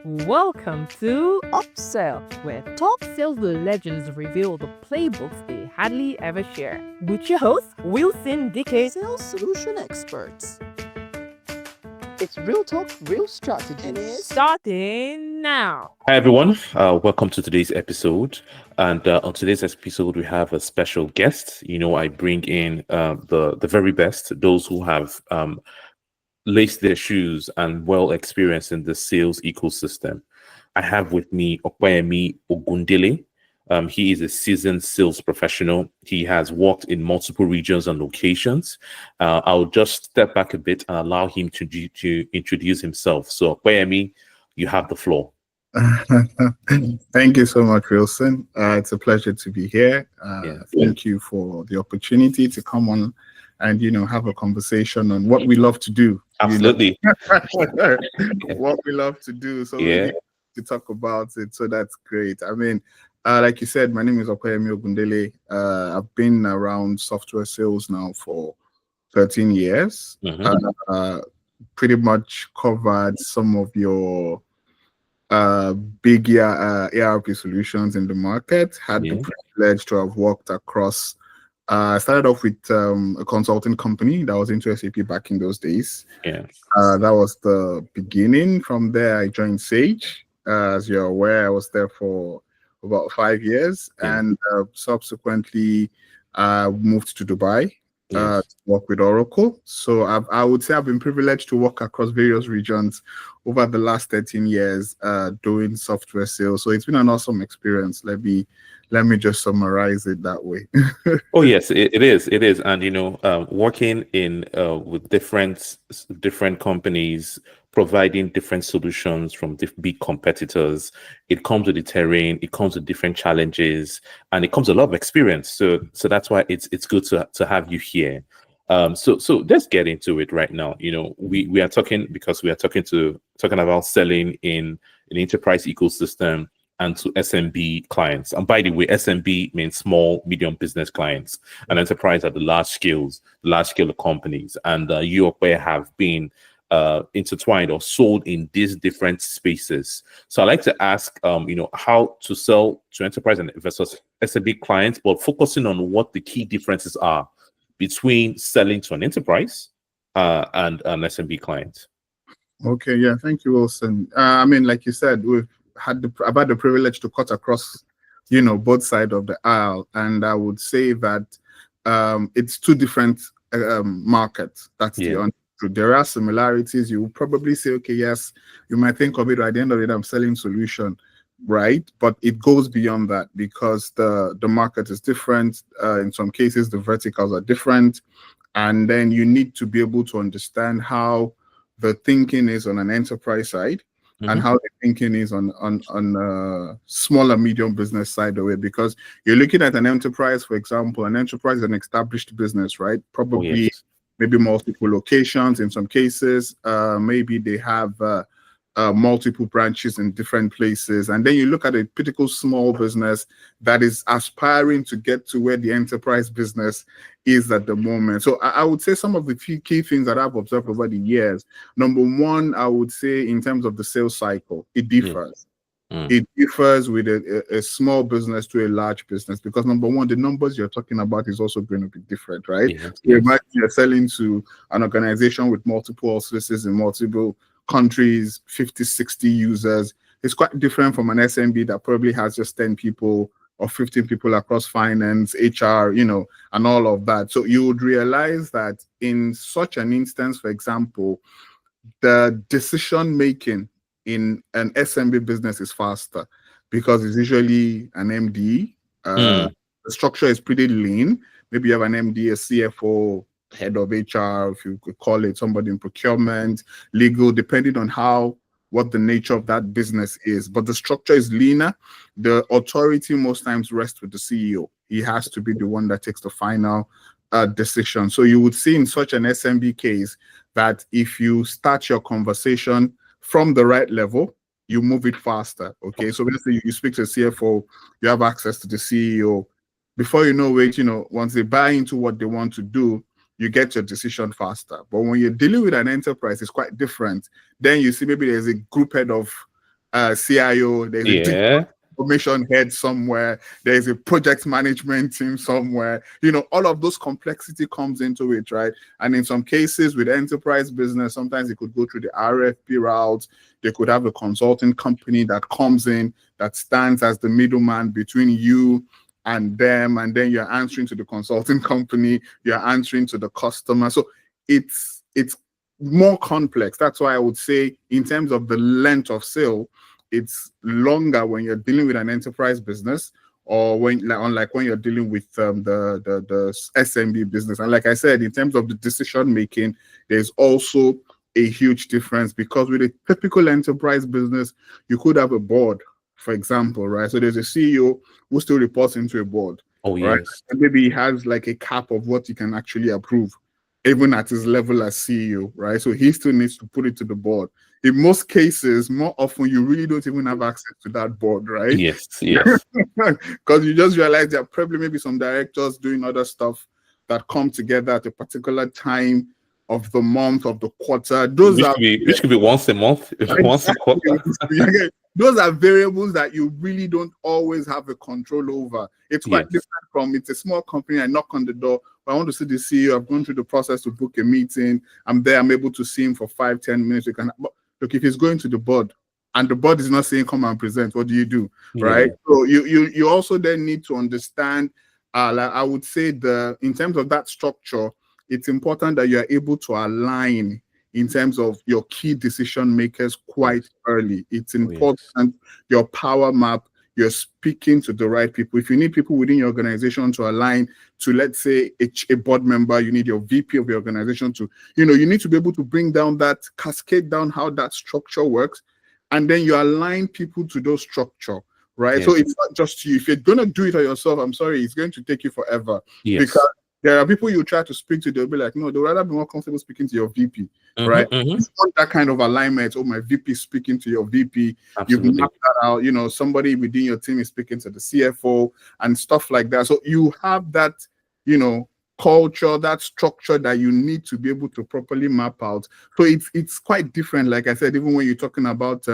Welcome to Oppsell, where top sales legends reveal the playbooks they hardly ever share. With your host, Wilson DK. Sales solution experts. It's real talk, real strategies. Starting now. Hi everyone, welcome to today's episode. And on today's episode, we have a special guest. I bring in the very best, those who have laced their shoes and well experienced in the sales ecosystem. I have with me Opeyemi Ogundele. He is a seasoned sales professional. He has worked in multiple regions and locations. I'll just step back a bit and allow him to introduce himself. So Opeyemi, you have the floor. Thank you so much, Wilson. It's a pleasure to be here. Thank you for the opportunity to come on and have a conversation on what we love to do. Absolutely. What we love to do. So we need to talk about it. So that's great. I mean, like you said, my name is Opeyemi Ogundele. I've been around software sales now for 13 years. Pretty much covered some of your big ERP solutions in the market. Had the privilege to have worked across. I started off with a consulting company that was into SAP back in those days. That was the beginning. From there, I joined Sage. As you're aware, I was there for about 5 years, and subsequently moved to Dubai to work with Oracle. So I would say I've been privileged to work across various regions over the last 13 years doing software sales. So it's been an awesome experience. Let me just summarize it that way. Oh yes, it is. And working in with different companies, providing different solutions from big competitors, it comes with the terrain, it comes with different challenges, and it comes with a lot of experience. So that's why it's good to have you here. So let's get into it right now. We are talking about selling in an enterprise ecosystem and to SMB clients. And by the way, SMB means small, medium business clients, and enterprise are the large scale companies. And you have been intertwined or sold in these different spaces. So I'd like to ask, how to sell to enterprise and versus SMB clients, but focusing on what the key differences are between selling to an enterprise and an SMB client. Okay, yeah, thank you, Wilson. I mean, like you said, I've had the privilege to cut across, both sides of the aisle, and I would say that it's two different markets. That's the honest truth. There are similarities. You will probably say, okay, yes, you might think of it at the end of it, I'm selling solution, right? But it goes beyond that because the market is different. In some cases, the verticals are different, and then you need to be able to understand how the thinking is on an enterprise side. And how the thinking is on smaller, medium business side of it, because you're looking at an enterprise, for example. An enterprise is an established business, right? Probably maybe multiple locations in some cases. Maybe they have multiple branches in different places. And then you look at a typical small business that is aspiring to get to where the enterprise business is at the moment. So I would say some of the key things that I've observed over the years. Number one, I would say in terms of the sales cycle, it differs. It differs with a small business to a large business because number one, the numbers you're talking about is also going to be different, right? You might be selling to an organization with multiple offices in multiple countries, 50, 60 users. It's quite different from an SMB that probably has just 10 people or 15 people across finance, HR, and all of that. So you would realize that in such an instance, for example, the decision making in an SMB business is faster because it's usually an MD. The structure is pretty lean. Maybe you have an MD, a CFO, head of HR, if you could call it, somebody in procurement, legal, depending on what the nature of that business is. But the structure is leaner. The authority most times rests with the CEO. He has to be the one that takes the final decision. So you would see in such an SMB case that if you start your conversation from the right level, you move it faster. Okay, so basically you speak to the CFO, you have access to the CEO. Before you know it, once they buy into what they want to do, you get your decision faster. But when you're dealing with an enterprise, it's quite different. Then you see maybe there's a group head of CIO, there's a Yeah. information head somewhere, there's a project management team somewhere. All of those complexity comes into it, right? And in some cases with enterprise business, sometimes it could go through the RFP route. They could have a consulting company that comes in, that stands as the middleman between you and them, and then you're answering to the consulting company, you're answering to the customer. So it's more complex. That's why I would say in terms of the length of sale, it's longer when you're dealing with an enterprise business, or unlike when you're dealing with the SMB business. And like I said, in terms of the decision making, there's also a huge difference, because with a typical enterprise business, you could have a board, for example, right? So there's a CEO who still reports into a board. Oh, right? yes. And maybe he has like a cap of what he can actually approve, even at his level as CEO, right? So he still needs to put it to the board. In most cases, more often, you really don't even have access to that board, right? Yes, yes. Because you just realize there are probably maybe some directors doing other stuff that come together at a particular time of the month, of the quarter. Which could be once a month, once a quarter. Those are variables that you really don't always have a control over. It's quite Yes. different from, it's a small company, I knock on the door, I want to see the CEO, I've gone through the process to book a meeting, I'm there, I'm able to see him for 5-10 minutes. Look, if he's going to the board and the board is not saying come and present, what do you do? Right? So you also then need to understand, like I would say, in terms of that structure, it's important that you are able to align in terms of your key decision makers quite early. It's important, your power map, you're speaking to the right people. If you need people within your organization to align to, let's say, a board member, you need your VP of the organization to, you need to be able to bring down that, cascade down how that structure works, and then you align people to those structure, right? Yes. So it's not just you. If you're going to do it on yourself, I'm sorry, it's going to take you forever. Yes. Because there are people you try to speak to, they'll be like, no, they'd rather be more comfortable speaking to your VP, right? It's not that kind of alignment. Oh, my VP is speaking to your VP. Absolutely. You've mapped that out. Somebody within your team is speaking to the CFO and stuff like that. So you have that, culture, that structure that you need to be able to properly map out. So it's quite different, like I said, even when you're talking about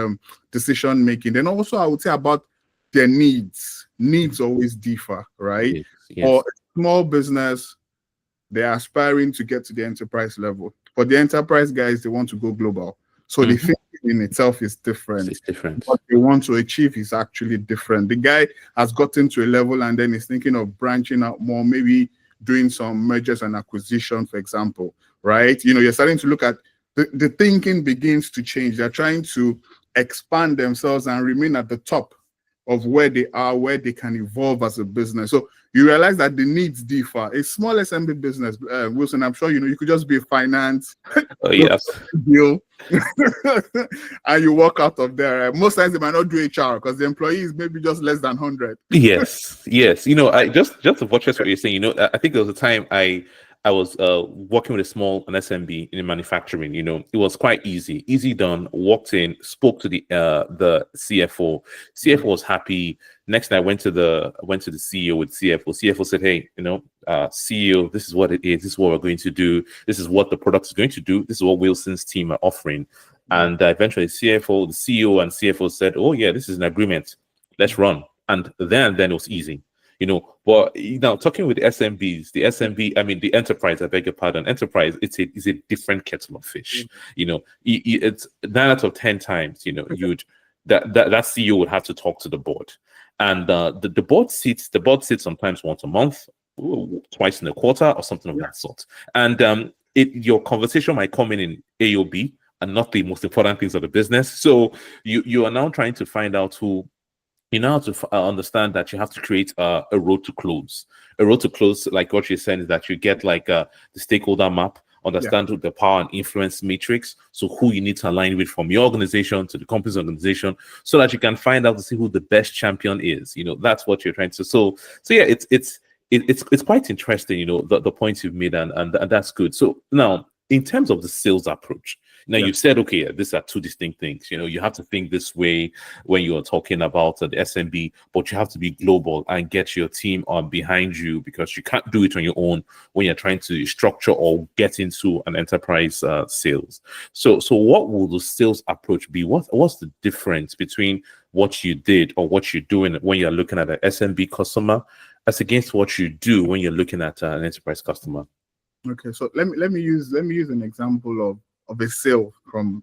decision making. Then also I would say about their needs. Needs always differ, right? Yes. Or a small business, they're aspiring to get to the enterprise level. For the enterprise guys, they want to go global. So the thinking in itself is different. It's different. What they want to achieve is actually different. The guy has gotten to a level and then is thinking of branching out more, maybe doing some mergers and acquisition, for example, right? You're starting to look at the thinking begins to change. They're trying to expand themselves and remain at the top of where they are, where they can evolve as a business. So you realize that the needs differ. A small SMB business, Wilson, I'm sure you could just be a finance Yes. deal, and you walk out of there. Most times they might not do HR because the employee is maybe just less than 100. Yes. I just to buttress what you're saying. I think there was a time I was working with an SMB in manufacturing. It was quite easy done. Walked in, spoke to the CFO. CFO was happy. Next night, I went to the CEO with CFO. CFO said, "Hey, CEO, this is what it is. This is what we're going to do. This is what the product is going to do. This is what Wilson's team are offering." And eventually, the CEO, and CFO said, "Oh yeah, this is an agreement. Let's run." And then it was easy. But talking with the SMBs, the enterprise, I beg your pardon, enterprise, it's a different kettle of fish. It's 9 out of 10 times, that CEO would have to talk to the board, and the board sits sometimes once a month, twice in a quarter, or something of that sort. And your conversation might come in A or B, and not the most important things of the business. So you are now trying to find out who. You now have to understand that you have to create a road to close. A road to close, like what you're saying, is that you get like the stakeholder map, understand the power and influence matrix, so who you need to align with from your organization to the company's organization, so that you can find out to see who the best champion is. That's what you're trying to. So yeah, it's quite interesting. The points you've made, and that's good. So now, in terms of the sales approach, Now Yeah. you said, okay, these are two distinct things. You have to think this way when you're talking about the SMB, but you have to be global and get your team on behind you, because you can't do it on your own when you're trying to structure or get into an enterprise sales. So what will the sales approach be? What's the difference between what you did or what you're doing when you're looking at an SMB customer as against what you do when you're looking at an enterprise customer? Okay, so let me use an example of a sale from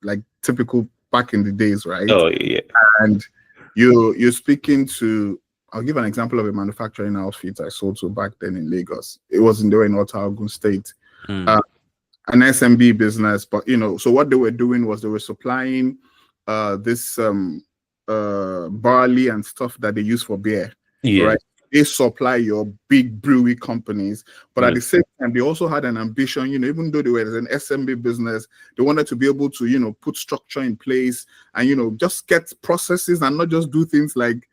like typical back in the days, right? Oh yeah. And you're speaking to. I'll give an example of a manufacturing outfit I sold to back then in Lagos. It wasn't there in Ottawa State, an SMB business, but so what they were doing was they were supplying this barley and stuff that they use for beer, right? They supply your big brewery companies, but at the same time, they also had an ambition, even though they were an SMB business, they wanted to be able to, put structure in place and, just get processes and not just do things like,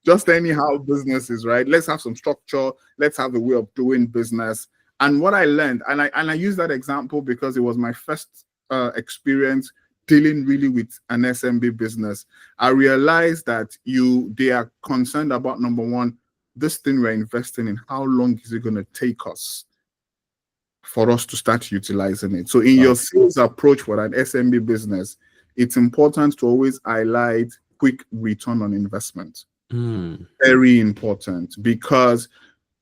just anyhow businesses, right? Let's have some structure. Let's have a way of doing business. And what I learned, and I use that example because it was my first experience dealing really with an SMB business. I realized that they are concerned about, number one, this thing we're investing in, how long is it going to take us for us to start utilizing it? So in your sales approach for an SMB business, it's important to always highlight quick return on investment. Very important, because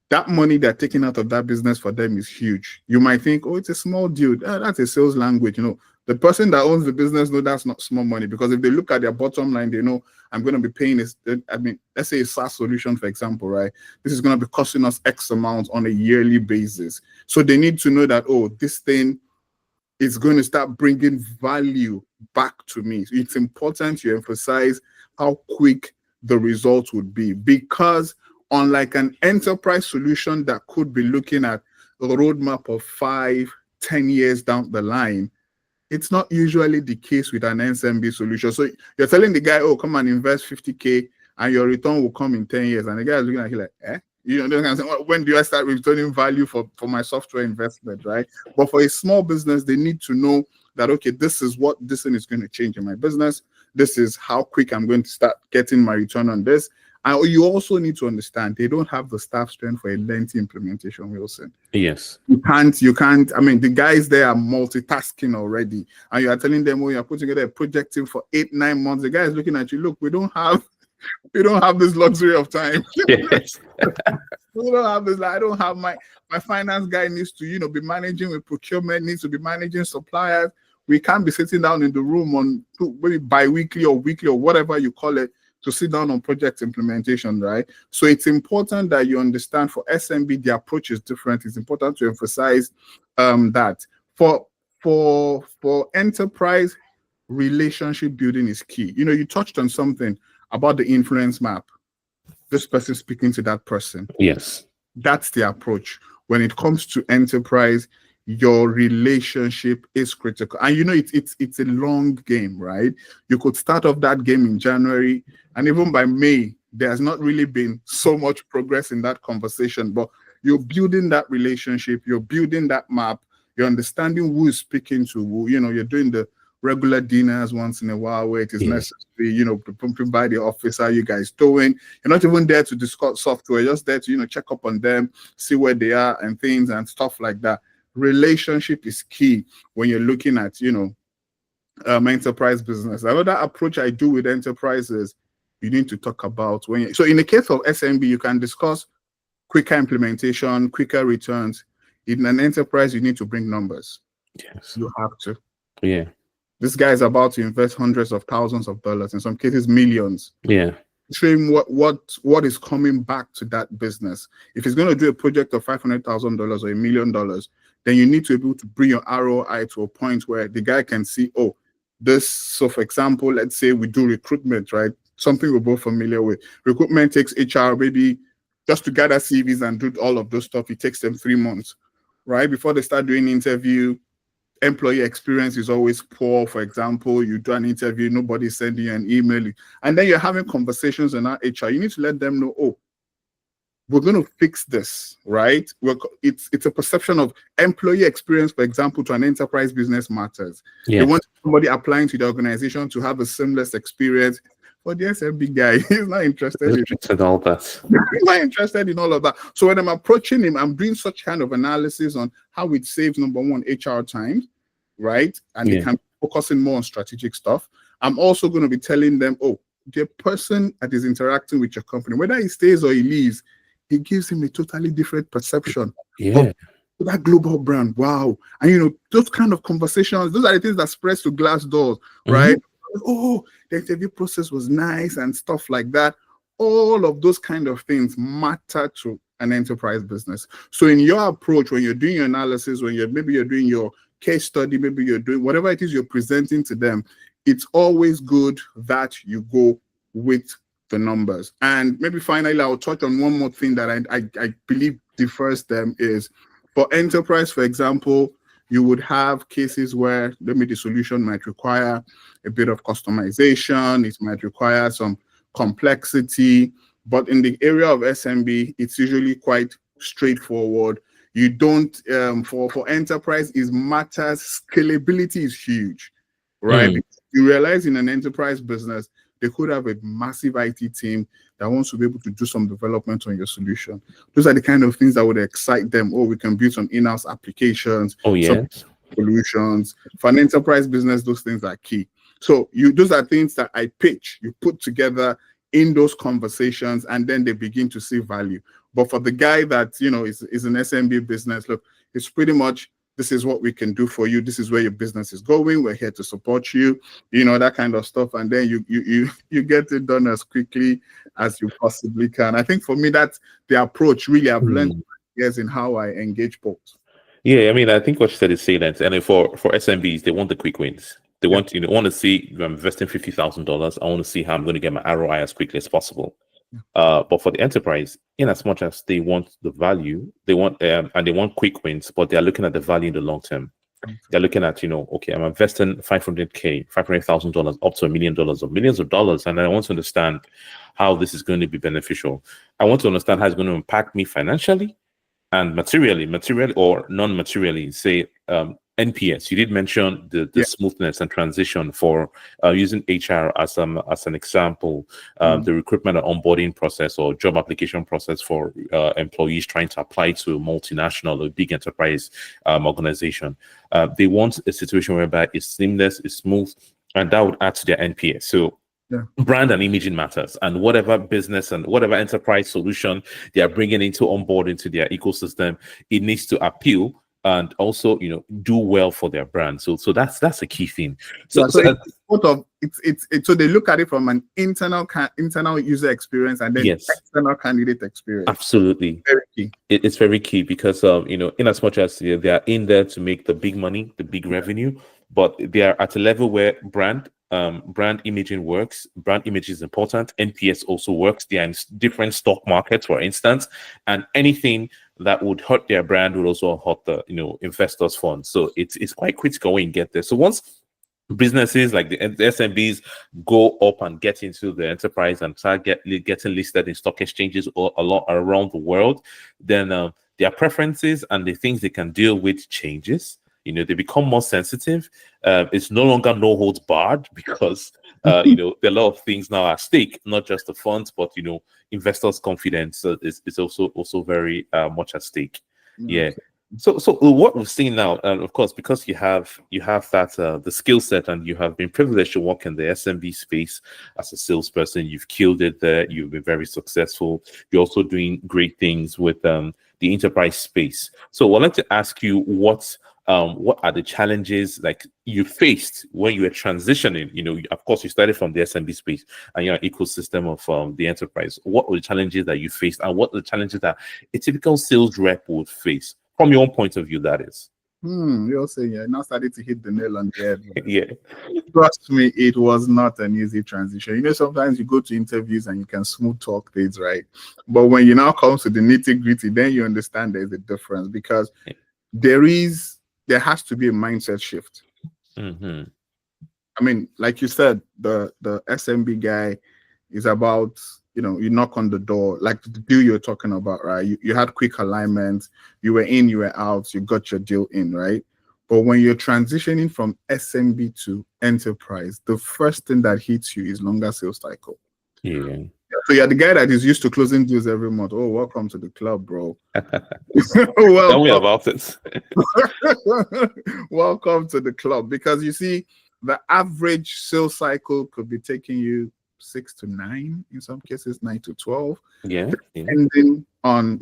that money they're taking out of that business for them is huge. You might think, oh, it's a small deal. That's a sales language. The person that owns the business knows that's not small money, because if they look at their bottom line, they know I'm going to be paying this. Let's say a SaaS solution, for example, right? This is going to be costing us X amount on a yearly basis. So they need to know that, oh, this thing is going to start bringing value back to me. So it's important to emphasize how quick the results would be, because unlike an enterprise solution that could be looking at a roadmap of 5-10 years down the line, it's not usually the case with an SMB solution. So you're telling the guy, oh, come and invest 50K and your return will come in 10 years. And the guy is looking at you like, eh? When do I start returning value for my software investment, right? But for a small business, they need to know that, okay, this is what this thing is going to change in my business. This is how quick I'm going to start getting my return on this. And you also need to understand they don't have the staff strength for a lengthy implementation, Wilson. Yes. You can't. I mean, the guys there are multitasking already, and you are telling them, oh, you're putting together a project team for 8-9 months. The guy is looking at you. Look, we don't have this luxury of time. Yes. We don't have this. I don't have my finance guy needs to, be managing with procurement, needs to be managing suppliers. We can't be sitting down in the room on maybe bi-weekly or weekly or whatever you call it, to sit down on project implementation, right? So it's important that you understand for SMB, the approach is different. It's important to emphasize that for enterprise, relationship building is key. You touched on something about the influence map. This person speaking to that person. Yes. That's the approach. When it comes to enterprise, your relationship is critical. And it's a long game, right? You could start off that game in January, and even by May, there has not really been so much progress in that conversation. But you're building that relationship, you're building that map, you're understanding who is speaking to who. You're doing the regular dinners once in a while where it is necessary, pumping by the office, how you guys doing. You're not even there to discuss software, just there to, check up on them, see where they are and things and stuff like that. Relationship is key when you're looking at, enterprise business. Another approach I do with enterprises, you need to talk about so in the case of SMB, you can discuss quicker implementation, quicker returns. In an enterprise, you need to bring numbers. Yes. You have to. Yeah. This guy is about to invest hundreds of thousands of dollars, in some cases millions. Yeah. Show him what is coming back to that business. If he's going to do a project of $500,000 or $1 million, then you need to be able to bring your ROI to a point where the guy can see, oh, this. So for example, let's say we do recruitment, right? Something we're both familiar with. Recruitment takes HR, maybe just to gather CVs and do all of those stuff. It takes them 3 months, right? Before they start doing interview, employee experience is always poor. For example, you do an interview, nobody's sending you an email, and then you're having conversations in our HR. You need to let them know, oh, we're going to fix this, right? It's a perception of employee experience, for example, to an enterprise business matters. They Yes. want somebody applying to the organization to have a seamless experience. But the SMB guy, he's not interested in all that. he's not interested in all of that. So when I'm approaching him, I'm doing such kind of analysis on how it saves, number one, HR time, right? And they can be focusing more on strategic stuff. I'm also going to be telling them, oh, the person that is interacting with your company, whether he stays or he leaves, it gives him a totally different perception of that global brand. Wow. And you know, those kind of conversations, those are the things that spreads to glass doors, right? Oh, the interview process was nice and stuff like that. All of those kind of things matter to an enterprise business. So in your approach, when you're doing your analysis, when maybe you're doing your case study, maybe you're doing whatever it is you're presenting to them, it's always good that you go with the numbers. And maybe finally, I'll touch on one more thing that I believe differs them is for enterprise, for example, you would have cases where maybe the solution might require a bit of customization, it might require some complexity, but in the area of SMB, it's usually quite straightforward. You don't, for enterprise, it matters, scalability is huge, right? Because you realize in an enterprise business, they could have a massive IT team that wants to be able to do some development on your solution. Those are the kind of things that would excite them. Oh, we can build some in-house applications, some solutions. For an enterprise business, those things are key. So those are things that I pitch, you put together in those conversations, and then they begin to see value. But for the guy that, you know, is an SMB business, look, it's pretty much, this is what we can do for you. This is where your business is going. We're here to support you, you know, that kind of stuff. And then you get it done as quickly as you possibly can. I think for me, that's the approach really I've learned years in how I engage folks. Yeah, I mean, I think what you said is salient. And for SMBs, they want the quick wins. They want, you know, want to see, I'm investing $50,000. I want to see how I'm going to get my ROI as quickly as possible. But for the enterprise, in as much as they want the value, they want and they want quick wins, but they're looking at the value in the long term. They're looking at, you know, okay, I'm investing $500,000 up to $1 million or millions of dollars, and I want to understand how this is going to be beneficial. I want to understand how it's going to impact me financially and materially or non-materially. Say NPS. You did mention the smoothness and transition for using HR as an example, the recruitment and onboarding process or job application process for employees trying to apply to a multinational or big enterprise organization. They want a situation whereby it's seamless, it's smooth, and that would add to their NPS. So brand and imaging matters, and whatever business and whatever enterprise solution they are bringing on board into their ecosystem, it needs to appeal and also, you know, do well for their brand. So that's a key thing. So it's sort of so they look at it from an internal user experience and then external candidate experience. Absolutely, very key. It's very key because you know, in as much as they are in there to make the big money, the big revenue, but they are at a level where brand imaging works. Brand image is important. NPS also works. They are in different stock markets, for instance, and anything that would hurt their brand would also hurt the, you know, investors' funds. So it's quite critical when you get there. So once businesses like the SMBs go up and get into the enterprise and start getting listed in stock exchanges a lot around the world, then their preferences and the things they can deal with changes. You know, they become more sensitive. It's no longer no holds barred because, you know, there are a lot of things now at stake, not just the funds, but, you know, investors' confidence is also very much at stake. Yeah. So what we're seeing now, of course, because you have that the skill set and you have been privileged to work in the SMB space as a salesperson, you've killed it there. You've been very successful. You're also doing great things with the enterprise space. So I'd like to ask you what are the challenges like you faced when you were transitioning? You know, of course, you started from the SMB space and you're an ecosystem of the enterprise. What were the challenges that you faced, and what are the challenges that a typical sales rep would face from your own point of view? That is. You're saying now started to hit the nail on the head. Yeah. Trust me, it was not an easy transition. You know, sometimes you go to interviews and you can smooth talk things, right? But when you now come to the nitty-gritty, then you understand there's a difference because there has to be a mindset shift. I mean, like you said, the SMB guy is about, you knock on the door, like the deal you're talking about, right? You had quick alignment, you were in, you were out, you got your deal in, right? But when you're transitioning from SMB to enterprise, the first thing that hits you is longer sales cycle. Yeah. So you're the guy that is used to closing deals every month. Oh, welcome to the club, bro. Tell me about it. Welcome to the club. Because you see, the average sales cycle could be taking you 6 to 9, in some cases 9 to 12, Yeah. depending on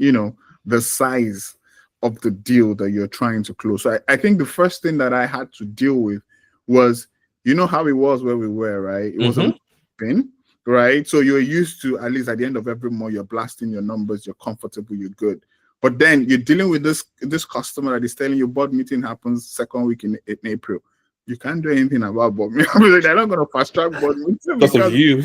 the size of the deal that you're trying to close. So I think the first thing that I had to deal with was, how it was where we were, right? It was a thing, right? So you're used to, at least at the end of every month, you're blasting your numbers, you're comfortable, you're good. But then you're dealing with this customer that is telling you board meeting happens second week in April. You can't do anything about board meeting. They're not going to fast track board meeting because of you.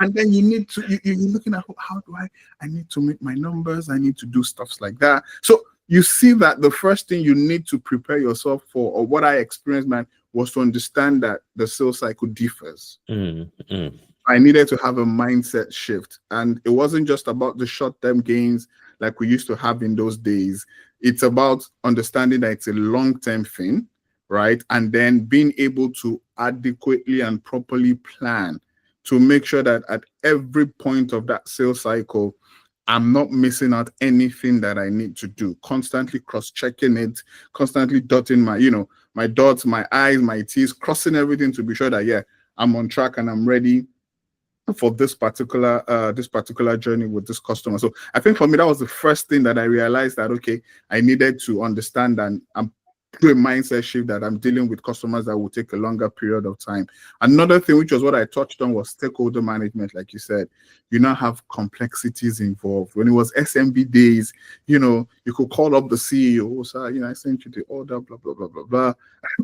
And then you need to, you're looking at how do I need to make my numbers. I need to do stuff like that. So you see that the first thing you need to prepare yourself for, or what I experienced, man, was to understand that the sales cycle differs. I needed to have a mindset shift. And it wasn't just about the short-term gains like we used to have in those days. It's about understanding that it's a long-term thing, right? And then being able to adequately and properly plan to make sure that at every point of that sales cycle, I'm not missing out anything that I need to do. Constantly cross-checking it, constantly dotting my dots, my I's, my T's, crossing everything to be sure that, yeah, I'm on track and I'm ready for this particular journey with this customer. So I think for me, that was the first thing that I realized that, okay, I needed to understand, and I'm through a mindset shift that I'm dealing with customers that will take a longer period of time. Another thing, which was what I touched on, was stakeholder management. Like you said, you now have complexities involved. When it was SMB days, you could call up the CEO, oh, sir, I sent you the order, blah, blah, blah, blah, blah.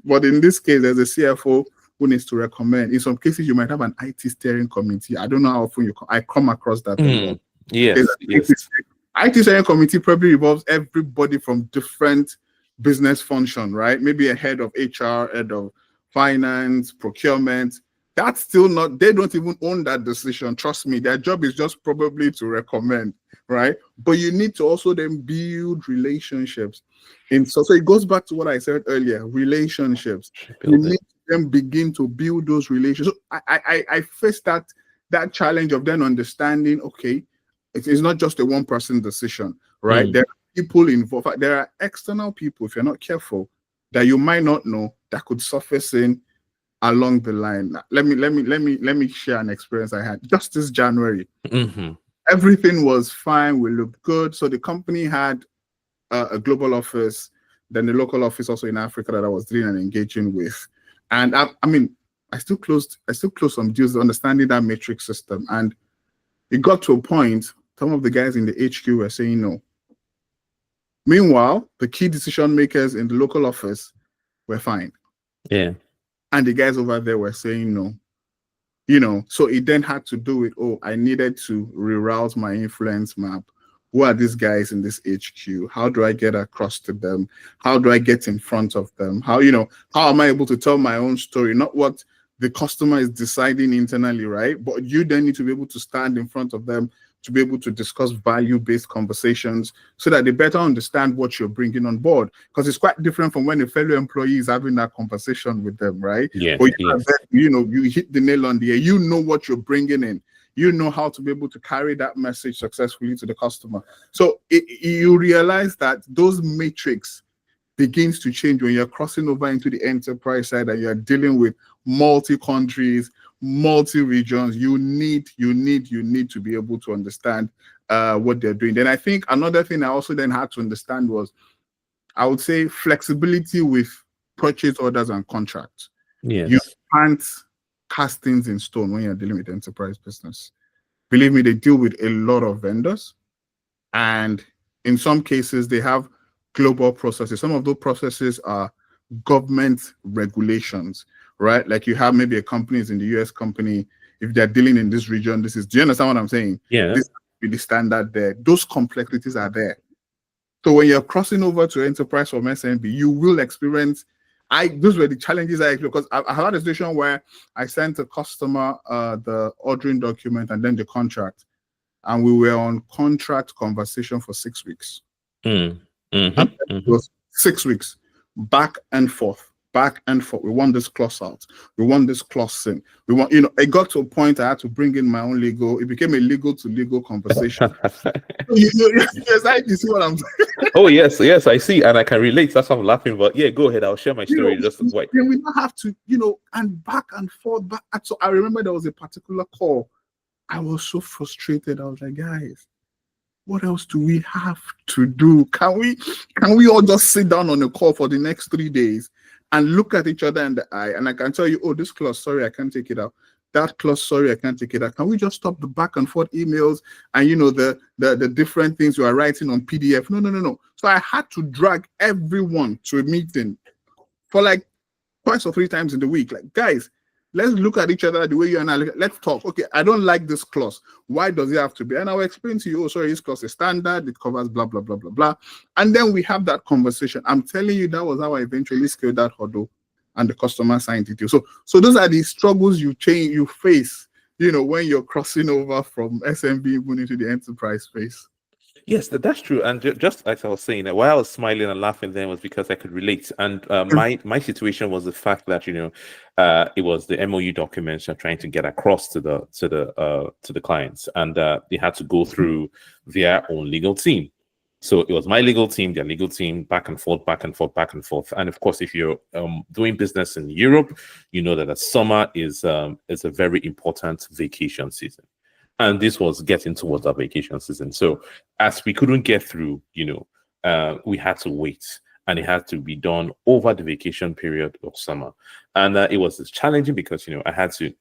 But in this case, there's a CFO who needs to recommend. In some cases, you might have an IT steering committee. I don't know how often I come across that. Yes. IT steering committee probably involves everybody from different business function, right? Maybe a head of HR, head of finance, procurement. That's still not, they don't even own that decision. Trust me, their job is just probably to recommend, right? But you need to also then build relationships. And so it goes back to what I said earlier, relationships. You need to then begin to build those relationships. So I faced that challenge of then understanding, okay, it is not just a one-person decision, right? There are people involved. There are external people, if you're not careful, that you might not know that could surface in along the line. Let me share an experience I had just this January. Everything was fine. We looked good. So the company had a global office, then the local office also in Africa that I was dealing and engaging with. And I still closed some deals understanding that matrix system. And it got to a point, some of the guys in the HQ were saying no. Meanwhile, the key decision makers in the local office were fine. Yeah. And the guys over there were saying no. So it then had to do with, I needed to reroute my influence map. Who are these guys in this HQ? How do I get across to them? How do I get in front of them? How am I able to tell my own story? Not what the customer is deciding internally, right? But you then need to be able to stand in front of them to be able to discuss value-based conversations so that they better understand what you're bringing on board. Because it's quite different from when a fellow employee is having that conversation with them, right? Yeah. But you hit the nail on the head. You know what you're bringing in. You know how to be able to carry that message successfully to the customer. So you realize that those metrics begins to change when you're crossing over into the enterprise side and you're dealing with multi-countries, multi-regions. You need to be able to understand what they're doing. Then I think another thing I also then had to understand was, I would say, flexibility with purchase orders and contracts. Yes. You can't cast things in stone when you're dealing with enterprise business. Believe me, they deal with a lot of vendors, and in some cases they have global processes. Some of those processes are government regulations, right? Like you have maybe a company is in the US company, if they're dealing in this region, do you understand what I'm saying? Yeah. This is the standard there. Those complexities are there. So when you're crossing over to enterprise from SMB, you will experience those were the challenges I, because I had a situation where I sent a customer the ordering document and then the contract, and we were on contract conversation for 6 weeks. Mm. And Mm-hmm. it was 6 weeks, back and forth. Back and forth. We want this clause out. We want this clause in. We want, it got to a point I had to bring in my own legal. It became a legal to legal conversation. Yes, you see what I'm saying? Oh, yes, I see. And I can relate. That's why I'm laughing. But yeah, go ahead. I'll share my story. Just wait. We don't have to, and back and forth. So I remember there was a particular call. I was so frustrated. I was like, guys, what else do we have to do? Can we all just sit down on a call for the next 3 days and look at each other in the eye? And I can tell you, oh, this clause, sorry, I can't take it out. That clause, sorry, I can't take it out. Can we just stop the back and forth emails and the different things you are writing on PDF? No. So I had to drag everyone to a meeting for like twice or 3 times in the week. Like, guys, let's look at each other the way you and I look. Let's talk. Okay, I don't like this clause. Why does it have to be? And I'll explain to you, oh, sorry, this clause is standard. It covers blah, blah, blah, blah, blah. And then we have that conversation. I'm telling you, that was how I eventually scaled that hurdle and the customer signed it. So those are the struggles you face, when you're crossing over from SMB even into the enterprise space. Yes, that's true. And just as I was saying, why I was smiling and laughing then was because I could relate. And my situation was the fact that it was the MOU documents you're trying to get across to the clients, and they had to go through their own legal team. So it was my legal team, their legal team, back and forth. And of course, if you're doing business in Europe, you know that the summer is a very important vacation season. And this was getting towards our vacation season. So as we couldn't get through, we had to wait, and it had to be done over the vacation period of summer. And it was challenging because, I had to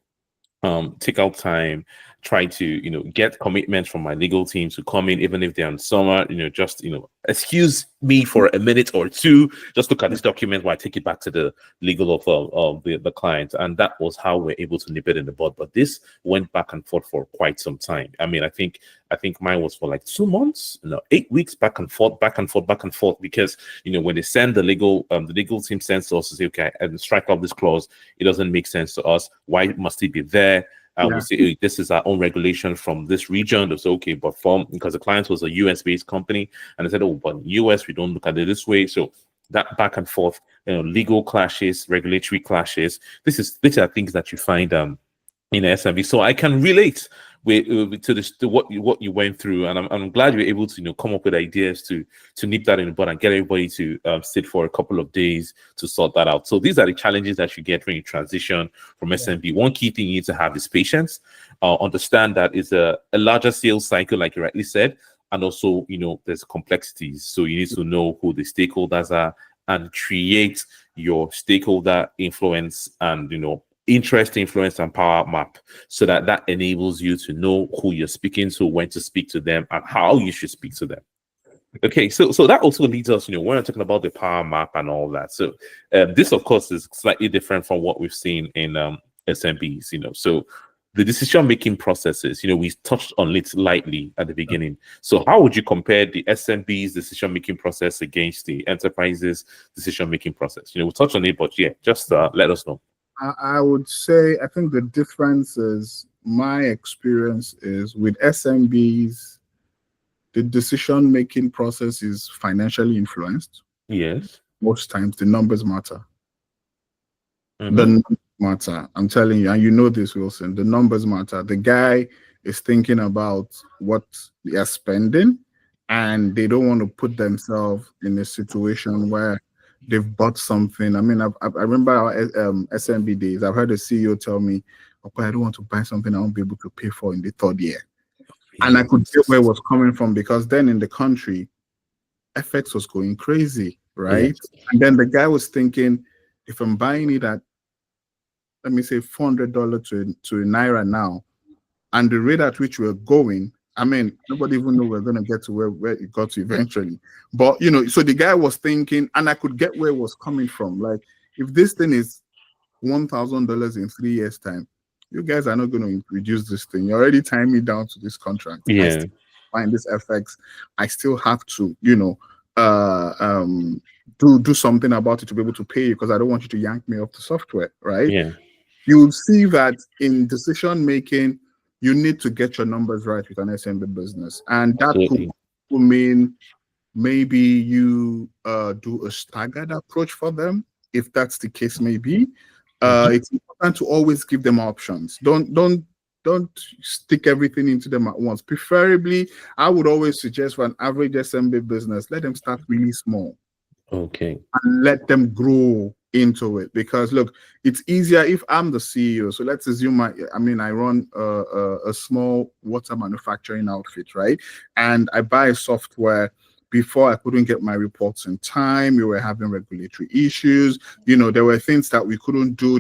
take out time, try to, get commitment from my legal team to come in, even if they're on summer, just, excuse me for a minute or two, just look at this document while I take it back to the legal of the client. And that was how we're able to nip it in the bud. But this went back and forth for quite some time. I mean, I think mine was for like 2 months, 8 weeks, back and forth, because, when they send the legal team sends to us to say, okay, and strike off this clause, it doesn't make sense to us. Why must it be there? We say, hey, this is our own regulation from this region. It's okay, but because the client was a US-based company, and they said, oh, but in US, we don't look at it this way. So that back and forth, legal clashes, regulatory clashes. These are things that you find in SMB. So I can relate to what you went through, and I'm glad you were able to come up with ideas to nip that in the bud and get everybody to sit for a couple of days to sort that out. So these are the challenges that you get when you transition from SMB. One key thing you need to have is patience. Understand that it's a larger sales cycle, like you rightly said, and also there's complexities. So you need to know who the stakeholders are and create your stakeholder influence and interest, influence, and power map, so that enables you to know who you're speaking to, when to speak to them, and how you should speak to them. Okay, so that also leads us, when we're talking about the power map and all that. So this, of course, is slightly different from what we've seen in SMBs. So the decision-making processes, we touched on it lightly at the beginning. So how would you compare the SMB's decision-making process against the enterprise's decision-making process? We touched on it, but yeah, just let us know. I would say, I think the difference is, my experience is with SMBs, the decision-making process is financially influenced. Yes. Most times the numbers matter. Mm-hmm. The numbers matter. I'm telling you, and you know this, Wilson, the numbers matter. The guy is thinking about what they are spending, and they don't want to put themselves in a situation where they've bought something. I mean, I remember our SMB days. I've heard the CEO tell me, okay, I don't want to buy something I won't be able to pay for in the 3rd year. And I could get where it was coming from, because then in the country, FX was going crazy, right? Yes. And then the guy was thinking, if I'm buying it at, let me say, $400 to Naira now, and the rate at which we're going, I mean, nobody even know we're going to get to where it got to eventually. But, so the guy was thinking, and I could get where it was coming from. Like, if this thing is $1,000 in 3 years' time, you guys are not going to reduce this thing. You're already tying me down to this contract. Yeah. I still find this FX. I still have to, do something about it to be able to pay you, because I don't want you to yank me off the software, right? Yeah. You'll see that in decision making, you need to get your numbers right with an SMB business, and that Absolutely. could mean maybe you do a staggered approach for them, if that's the case. Maybe it's important to always give them options. Don't stick everything into them at once. Preferably, I would always suggest for an average SMB business, let them start really small Okay. and let them grow into it. Because look, it's easier if I'm the CEO. So let's assume I run a small water manufacturing outfit, right? And I buy software. Before, I couldn't get my reports in time. We were having regulatory issues. There were things that we couldn't do.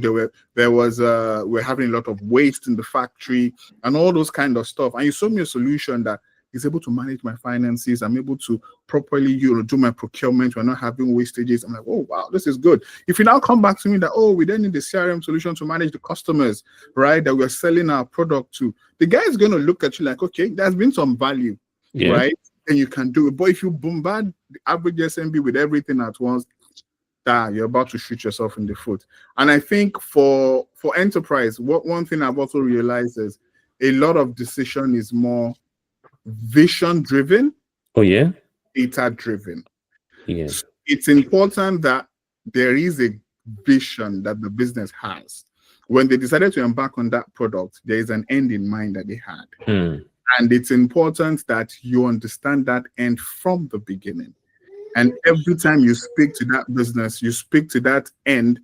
We're having a lot of waste in the factory and all those kind of stuff. And you showed me a solution that is able to manage my finances. I'm able to properly, do my procurement. We're not having wastages. I'm like, oh wow, this is good. If you now come back to me that, oh, we then need the CRM solution to manage the customers, right, that we're selling our product to, the guy is going to look at you like, okay, there's been some value, right? And you can do it. But if you bombard the average SMB with everything at once, you're about to shoot yourself in the foot. And I think for enterprise, one thing I've also realized is a lot of decision is more vision driven. Oh yeah. Data driven. Yeah. So it's important that there is a vision that the business has. When they decided to embark on that product, there is an end in mind that they had. And it's important that you understand that end from the beginning. And every time you speak to that business, you speak to that end,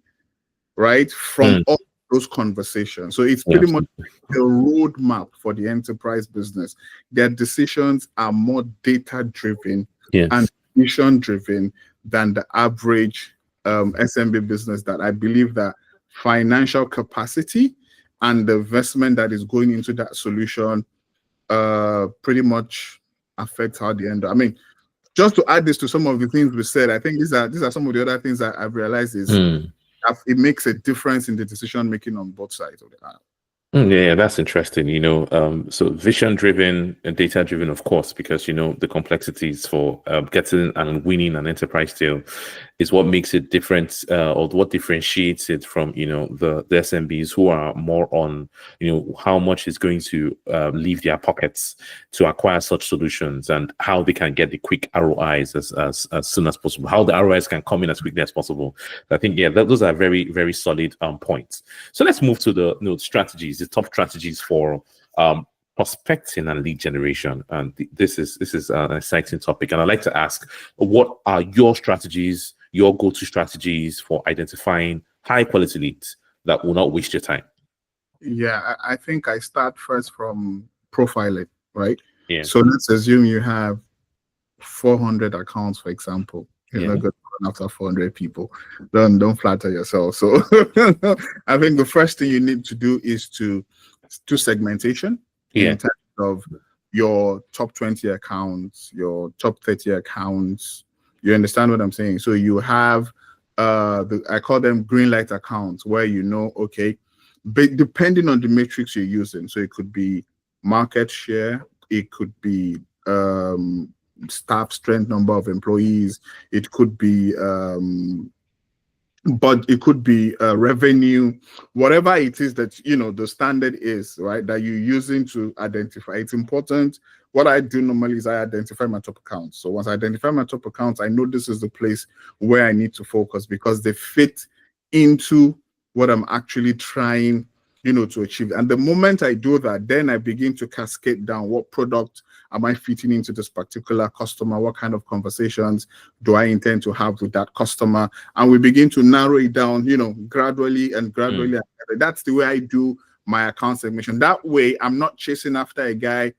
right, from all those conversations. So it's pretty much the roadmap for the enterprise business. Their decisions are more data-driven and mission-driven than the average SMB business, that I believe that financial capacity and the investment that is going into that solution pretty much affects how the end. I mean, just to add this to some of the things we said, I think these are some of the other things that I've realized is it makes a difference in the decision making on both sides of the aisle. Yeah, that's interesting. So vision driven and data driven, of course, because the complexities for getting and winning an enterprise deal is what makes it different, or what differentiates it from the SMBs who are more on how much is going to leave their pockets to acquire such solutions, and how they can get the quick ROIs as soon as possible, how the ROIs can come in as quickly as possible. I think those are very, very solid points. So let's move to the strategies, the top strategies for prospecting and lead generation. And this is an exciting topic. And I'd like to ask, what are your strategies, your go-to strategies for identifying high quality leads that will not waste your time? Yeah, I think I start first from profiling, right? Yeah. So let's assume you have 400 accounts, for example. You're not going to run after 400 people. Don't flatter yourself. So I think the first thing you need to do is to do segmentation in terms of your top 20 accounts, your top 30 accounts. You understand what I'm saying? So you have I call them green light accounts, where okay, but depending on the metrics you're using. So it could be market share, it could be staff strength, number of employees, it could be but it could be revenue, whatever it is that the standard is, right, that you're using to identify. It's important. What I do normally is I identify my top accounts. So once I identify my top accounts, I know this is the place where I need to focus, because they fit into what I'm actually trying to achieve. And the moment I do that, then I begin to cascade down what product am I fitting into this particular customer, what kind of conversations do I intend to have with that customer, and we begin to narrow it down, gradually. That's the way I do my account segmentation. That way, I'm not chasing after a guy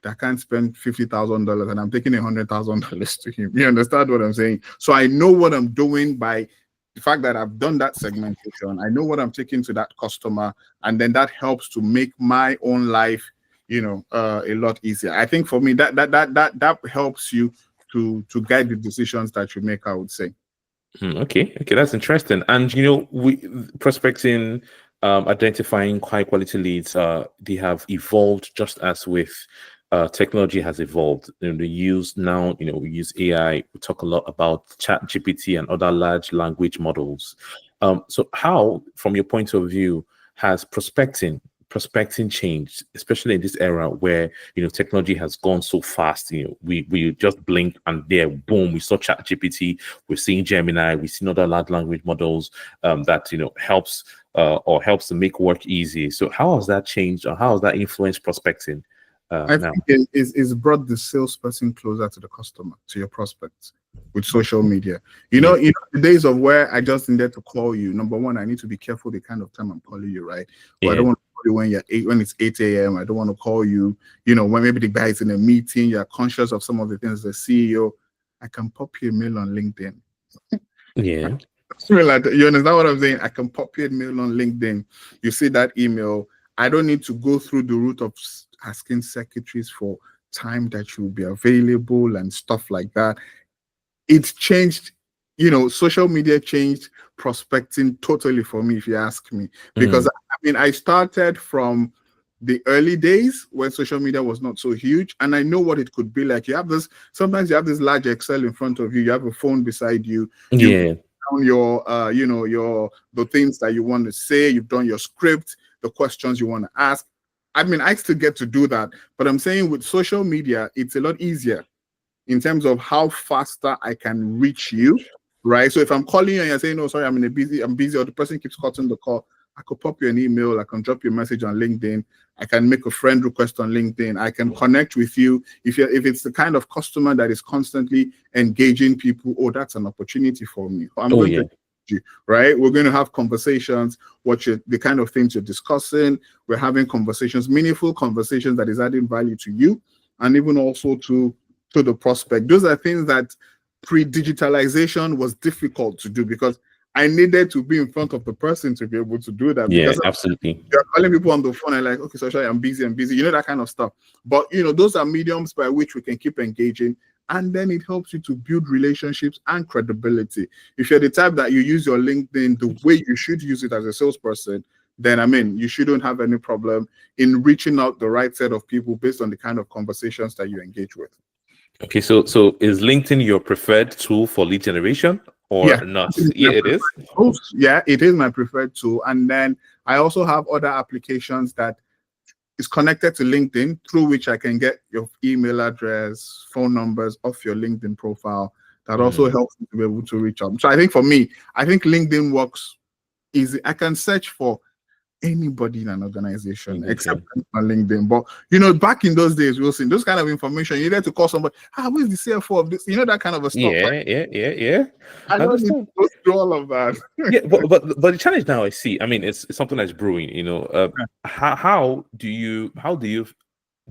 that can't spend $50,000 and I'm taking $100,000 to him. You understand what I'm saying? So I know what I'm doing by the fact that I've done that segmentation. I know what I'm taking to that customer, and then that helps to make my own life, a lot easier. I think for me, that helps you to guide the decisions that you make, I would say. Okay, that's interesting. And we prospecting, identifying high quality leads, they have evolved just as with technology has evolved. We use now, we use AI. We talk a lot about Chat GPT and other large language models. So how, from your point of view, has prospecting changed, especially in this era where technology has gone so fast? We just blink and there, boom, we saw Chat GPT, we're seeing Gemini, we've seen other large language models that helps to make work easy. So how has that changed, or how has that influenced prospecting? I Now. think it's brought the salesperson closer to the customer, to your prospects, with social media. The days of where I just needed to call you. Number one, I need to be careful the kind of time I'm calling you, right? Well, I don't want to call you when it's 8 a.m. I don't want to call you, when maybe the guy is in a meeting. You're conscious of some of the things the CEO. I can pop you a mail on LinkedIn. Yeah. You understand what I'm saying? I can pop you a mail on LinkedIn. You see that email. I don't need to go through the route of asking secretaries for time that you'll be available and stuff like that. It's changed, social media changed prospecting totally for me, if you ask me. Because I started from the early days when social media was not so huge, and I know what it could be like. Sometimes you have this large Excel in front of you, you have a phone beside you. Down your the things that you want to say, you've done your script, the questions you want to ask. I still get to do that, but I'm saying with social media, it's a lot easier in terms of how faster I can reach you, right? So if I'm calling you and you're saying, "No, sorry, I'm busy," or the person keeps cutting the call, I could pop you an email, I can drop you a message on LinkedIn, I can make a friend request on LinkedIn, I can connect with you. If it's the kind of customer that is constantly engaging people, that's an opportunity for me. I'm going to you, right? We're going to have conversations, the kind of things you're discussing. We're having conversations, meaningful conversations that is adding value to you and even also to the prospect. Those are things that pre-digitalization was difficult to do because I needed to be in front of the person to be able to do that. Yeah, because absolutely. You're calling people on the phone and like, okay, so sorry, I'm busy, that kind of stuff. But, those are mediums by which we can keep engaging. And then it helps you to build relationships and credibility. If you're the type that you use your LinkedIn the way you should use it as a salesperson, then you shouldn't have any problem in reaching out the right set of people based on the kind of conversations that you engage with. Okay, so is LinkedIn your preferred tool for lead generation or not? Yeah, it is. Yeah, it is my preferred tool. And then I also have other applications that is connected to LinkedIn through which I can get your email address, phone numbers off your LinkedIn profile. That also helps me to be able to reach out. So I think for me, LinkedIn works easy. I can search for anybody in an organization except on LinkedIn. But back in those days, Wilson, those kind of information, you needed to call somebody. Who is the CFO of this? That kind of a stuff. Yeah. I don't need to go through all of that. Yeah, but the challenge now I see, it's something that's brewing. How do you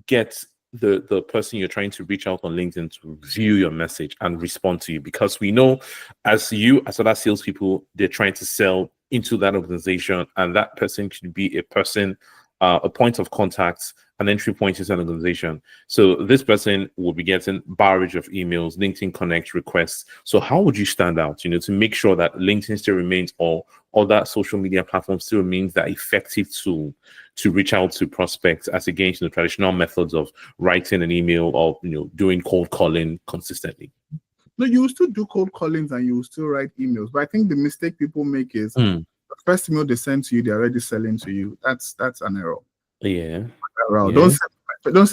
get the person you're trying to reach out on LinkedIn to view your message and respond to you? Because we know as other salespeople, they're trying to sell into that organization, and that person should be a person, a point of contact, an entry point into an organization. So this person will be getting barrage of emails, LinkedIn Connect requests. So how would you stand out, to make sure that LinkedIn still remains, or that social media platform still remains that effective tool to reach out to prospects as against the traditional methods of writing an email or doing cold calling consistently? No, you will still do cold callings and you will still write emails. But I think the mistake people make is the first email they send to you, they're already selling to you. That's an error. Yeah. Don't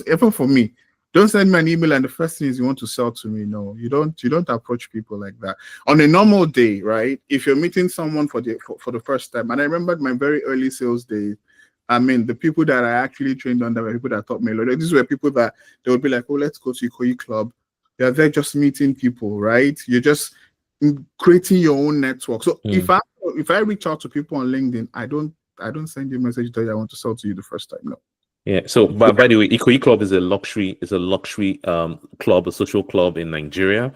even for me. Don't send me an email and the first thing is you want to sell to me. No, you don't approach people like that. On a normal day, right? If you're meeting someone for the first time, and I remembered my very early sales days, the people that I actually trained under were people that taught me a lot. These were people that they would be like, oh, let's go to Ikoyi Club. You're there just meeting people, right? You're just creating your own network. So if I reach out to people on LinkedIn, I don't send you a message that I want to sell to you the first time. No. Yeah. So, by the way, Ikoyi Club is a luxury club, a social club in Nigeria,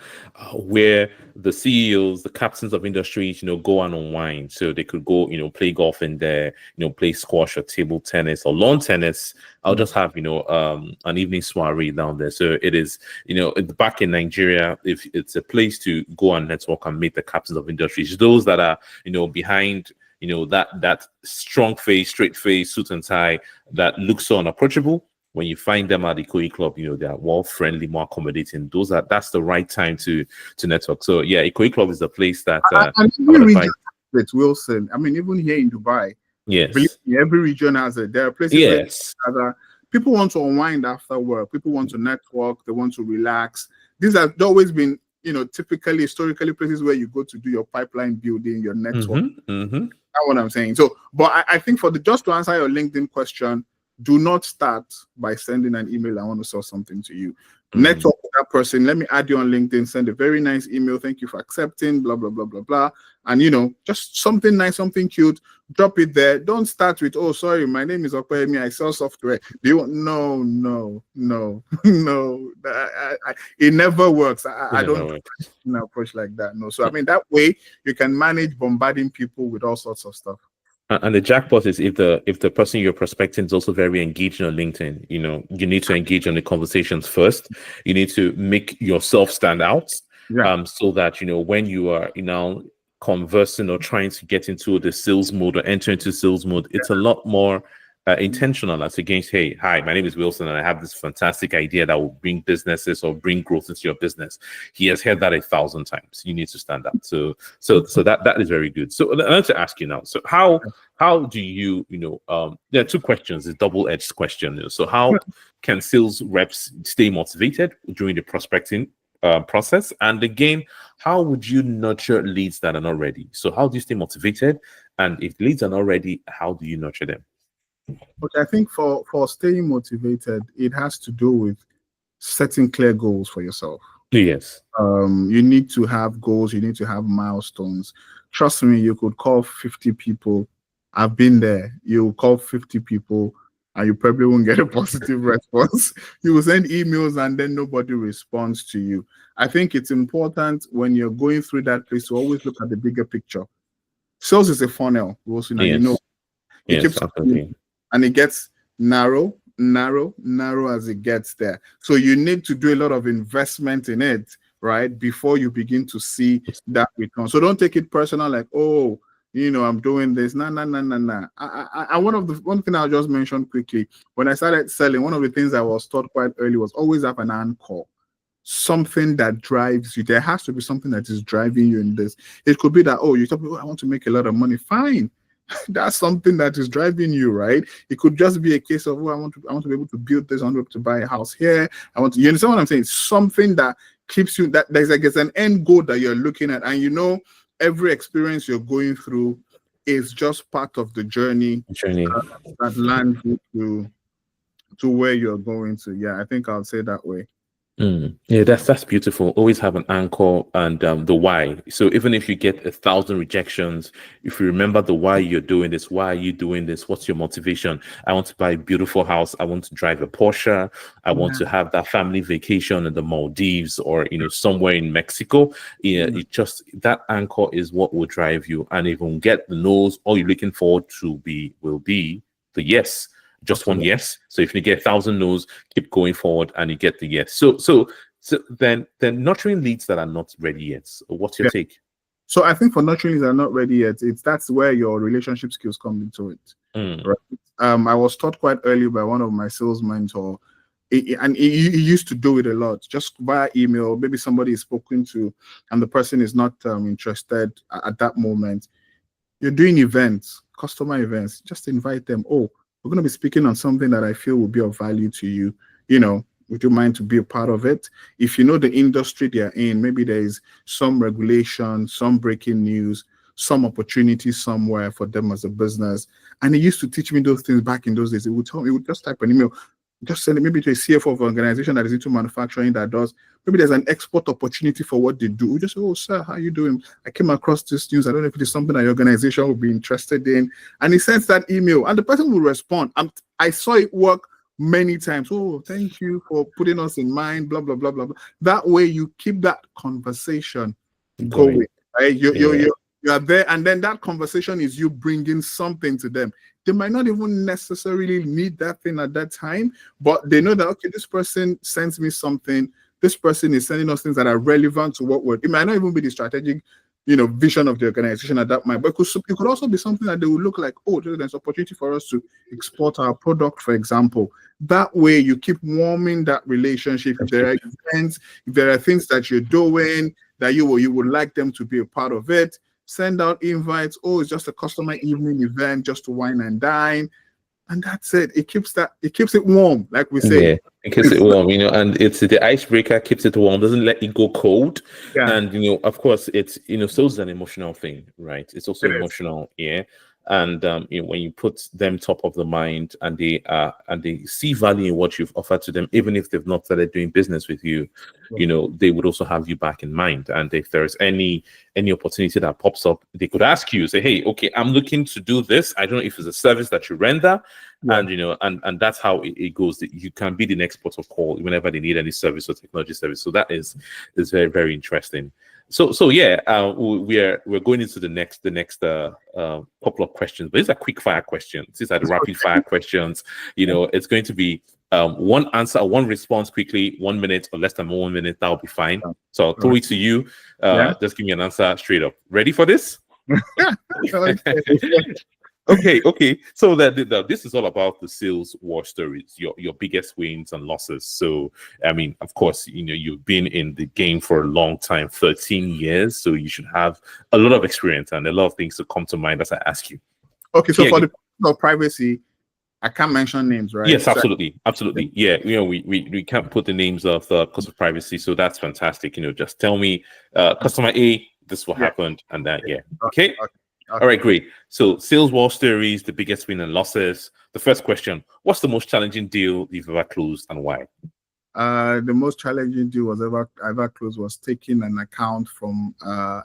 where the CEOs, the captains of industries, go and unwind. So they could go, play golf in there, play squash or table tennis or lawn tennis. I'll just have, an evening soiree down there. So it is, back in Nigeria, if it's a place to go and network and meet the captains of industries, those that are, behind, that strong face, straight face, suit and tie that looks so unapproachable, when you find them at the Ikoyi Club, they are more friendly, more accommodating. That's the right time to network. So yeah, Ikoyi Club is the place that and I would every advise. region has it, Wilson. I mean, even here in Dubai, believe Yes. me, every region has it. There are places Yes. where people want to unwind after work. People want to network. They want to relax. These have always been, typically, historically, places where you go to do your pipeline building, your network. That's what I'm saying. So, but I think just to answer your LinkedIn question, do not start by sending an email. I want to sell something to you. Network with that person. Let me add you on LinkedIn. Send a very nice email. Thank you for accepting. Blah blah blah blah blah. And just something nice, something cute. Drop it there. Don't start with, "Oh, sorry, my name is Opeyemi. I sell software." Do you want? No, no, no, no. It never works. I don't approach like that. No. So I mean, that way you can manage bombarding people with all sorts of stuff. And the jackpot is if the person you're prospecting is also very engaged on LinkedIn. You need to engage on the conversations first. You need to make yourself stand out, so that when you are conversing or trying to get into the sales mode or enter into sales mode, it's a lot more intentional as against, "Hey, hi, my name is Wilson, and I have this fantastic idea that will bring businesses or bring growth into your business." He has heard that 1,000 times. You need to stand out. So that is very good. So I want to ask you now. So how do you there are two questions, a double-edged question. So how can sales reps stay motivated during the prospecting process? And again, how would you nurture leads that are not ready? So how do you stay motivated? And if leads are not ready, how do you nurture them? Okay, I think for staying motivated, it has to do with setting clear goals for yourself. Yes. You need to have goals. You need to have milestones. Trust me, you could call 50 people. I've been there. You call 50 people and you probably won't get a positive response. You will send emails and then nobody responds to you. I think it's important when you're going through that place to always look at the bigger picture. Sales is a funnel. It keeps absolutely. And it gets narrow as it gets there. So you need to do a lot of investment in it, right, before you begin to see that return. So don't take it personal, like, "Oh, I'm doing this." No. One thing I'll just mention quickly, when I started selling, one of the things I was taught quite early was always have an anchor. Something that drives you. There has to be something that is driving you in this. It could be that, you talk about, "I want to make a lot of money." Fine. That's something that is driving you, right? It could just be a case of, "I want to be able to build this. I want to be able to buy a house here. You understand what I'm saying? Something that keeps you, that there's an end goal that you're looking at, and every experience you're going through is just part of the journey that lands you to where you're going to. Yeah, I think I'll say that way. Yeah, that's beautiful. Always have an anchor and the why. So even if you get 1,000 rejections, if you remember the why you're doing this, why are you doing this? What's your motivation? I want to buy a beautiful house. I want to drive a Porsche. I want to have that family vacation in the Maldives or somewhere in Mexico. It just, that anchor is what will drive you. And if you won't get the no's, all you're looking forward to will be the yes. Just one yes. So if you get 1,000 no's, keep going forward and you get the yes. So then nurturing leads that are not ready yet. What's your take? So I think for nurturing leads that are not ready yet, that's where your relationship skills come into it. Right? I was taught quite early by one of my sales mentors, and he used to do it a lot, just via email. Maybe somebody is spoken to and the person is not interested at that moment. You're doing events, customer events, just invite them. "Oh, we're going to be speaking on something that I feel will be of value to you. Would you mind to be a part of it?" If you know the industry they're in, maybe there is some regulation, some breaking news, some opportunity somewhere for them as a business. And he used to teach me those things back in those days. He would just type an email, just send it maybe to a CFO of an organization that is into manufacturing that does, maybe there's an export opportunity for what they do. We just say, "Oh, sir, how are you doing? I came across this news. I don't know if it is something that your organization would be interested in." And he sends that email and the person will respond. I saw it work many times. "Oh, thank you for putting us in mind, blah, blah, blah, blah, blah." That way you keep that conversation going. Right? You are there, and then that conversation is you bringing something to them. They might not even necessarily need that thing at that time, but they know that, okay, this person sends me something. This person is sending us things that are relevant to what we're. It might not even be the strategic, vision of the organization at that moment. But it could also be something that they would look like, oh, there's opportunity for us to export our product, for example. That way you keep warming that relationship. If there are events, if there are things that you're doing that you would like them to be a part of it, send out invites. Oh, it's just a customer evening event just to wine and dine. And that's it. It keeps it warm, like we say. Yeah, it keeps it warm, and it's the icebreaker, keeps it warm, doesn't let it go cold. Yeah. And of course, it's sales is an emotional thing, right? It's also emotional, yeah. And when you put them top of the mind, and they see value in what you've offered to them, even if they've not started doing business with you, they would also have you back in mind. And if there's any opportunity that pops up, they could ask you, say, hey, okay, I'm looking to do this. I don't know if it's a service that you render. And and that's how it goes. You can be the next port of call whenever they need any service or technology service. So that is very, very interesting. So yeah, we're going into the next couple of questions, but these are quick fire questions. These are the rapid fire questions. It's going to be one answer, one response quickly, 1 minute or less than 1 minute. That'll be fine. So I'll throw it to you. Just give me an answer straight up. Ready for this? Okay. So this is all about the sales war stories, your biggest wins and losses. So, I mean, of course, you've been in the game for a long time, 13 years. So you should have a lot of experience and a lot of things to come to mind as I ask you. Okay, so for the privacy, I can't mention names, right? Yes, absolutely. Yeah, we can't put the names of because of privacy. So that's fantastic. Just tell me, customer A, this is what happened, and that. Yeah. Okay. All right, great. So sales war stories, the biggest win and losses. The first question: what's the most challenging deal you've ever closed, and why? The most challenging deal I ever closed was taking an account from a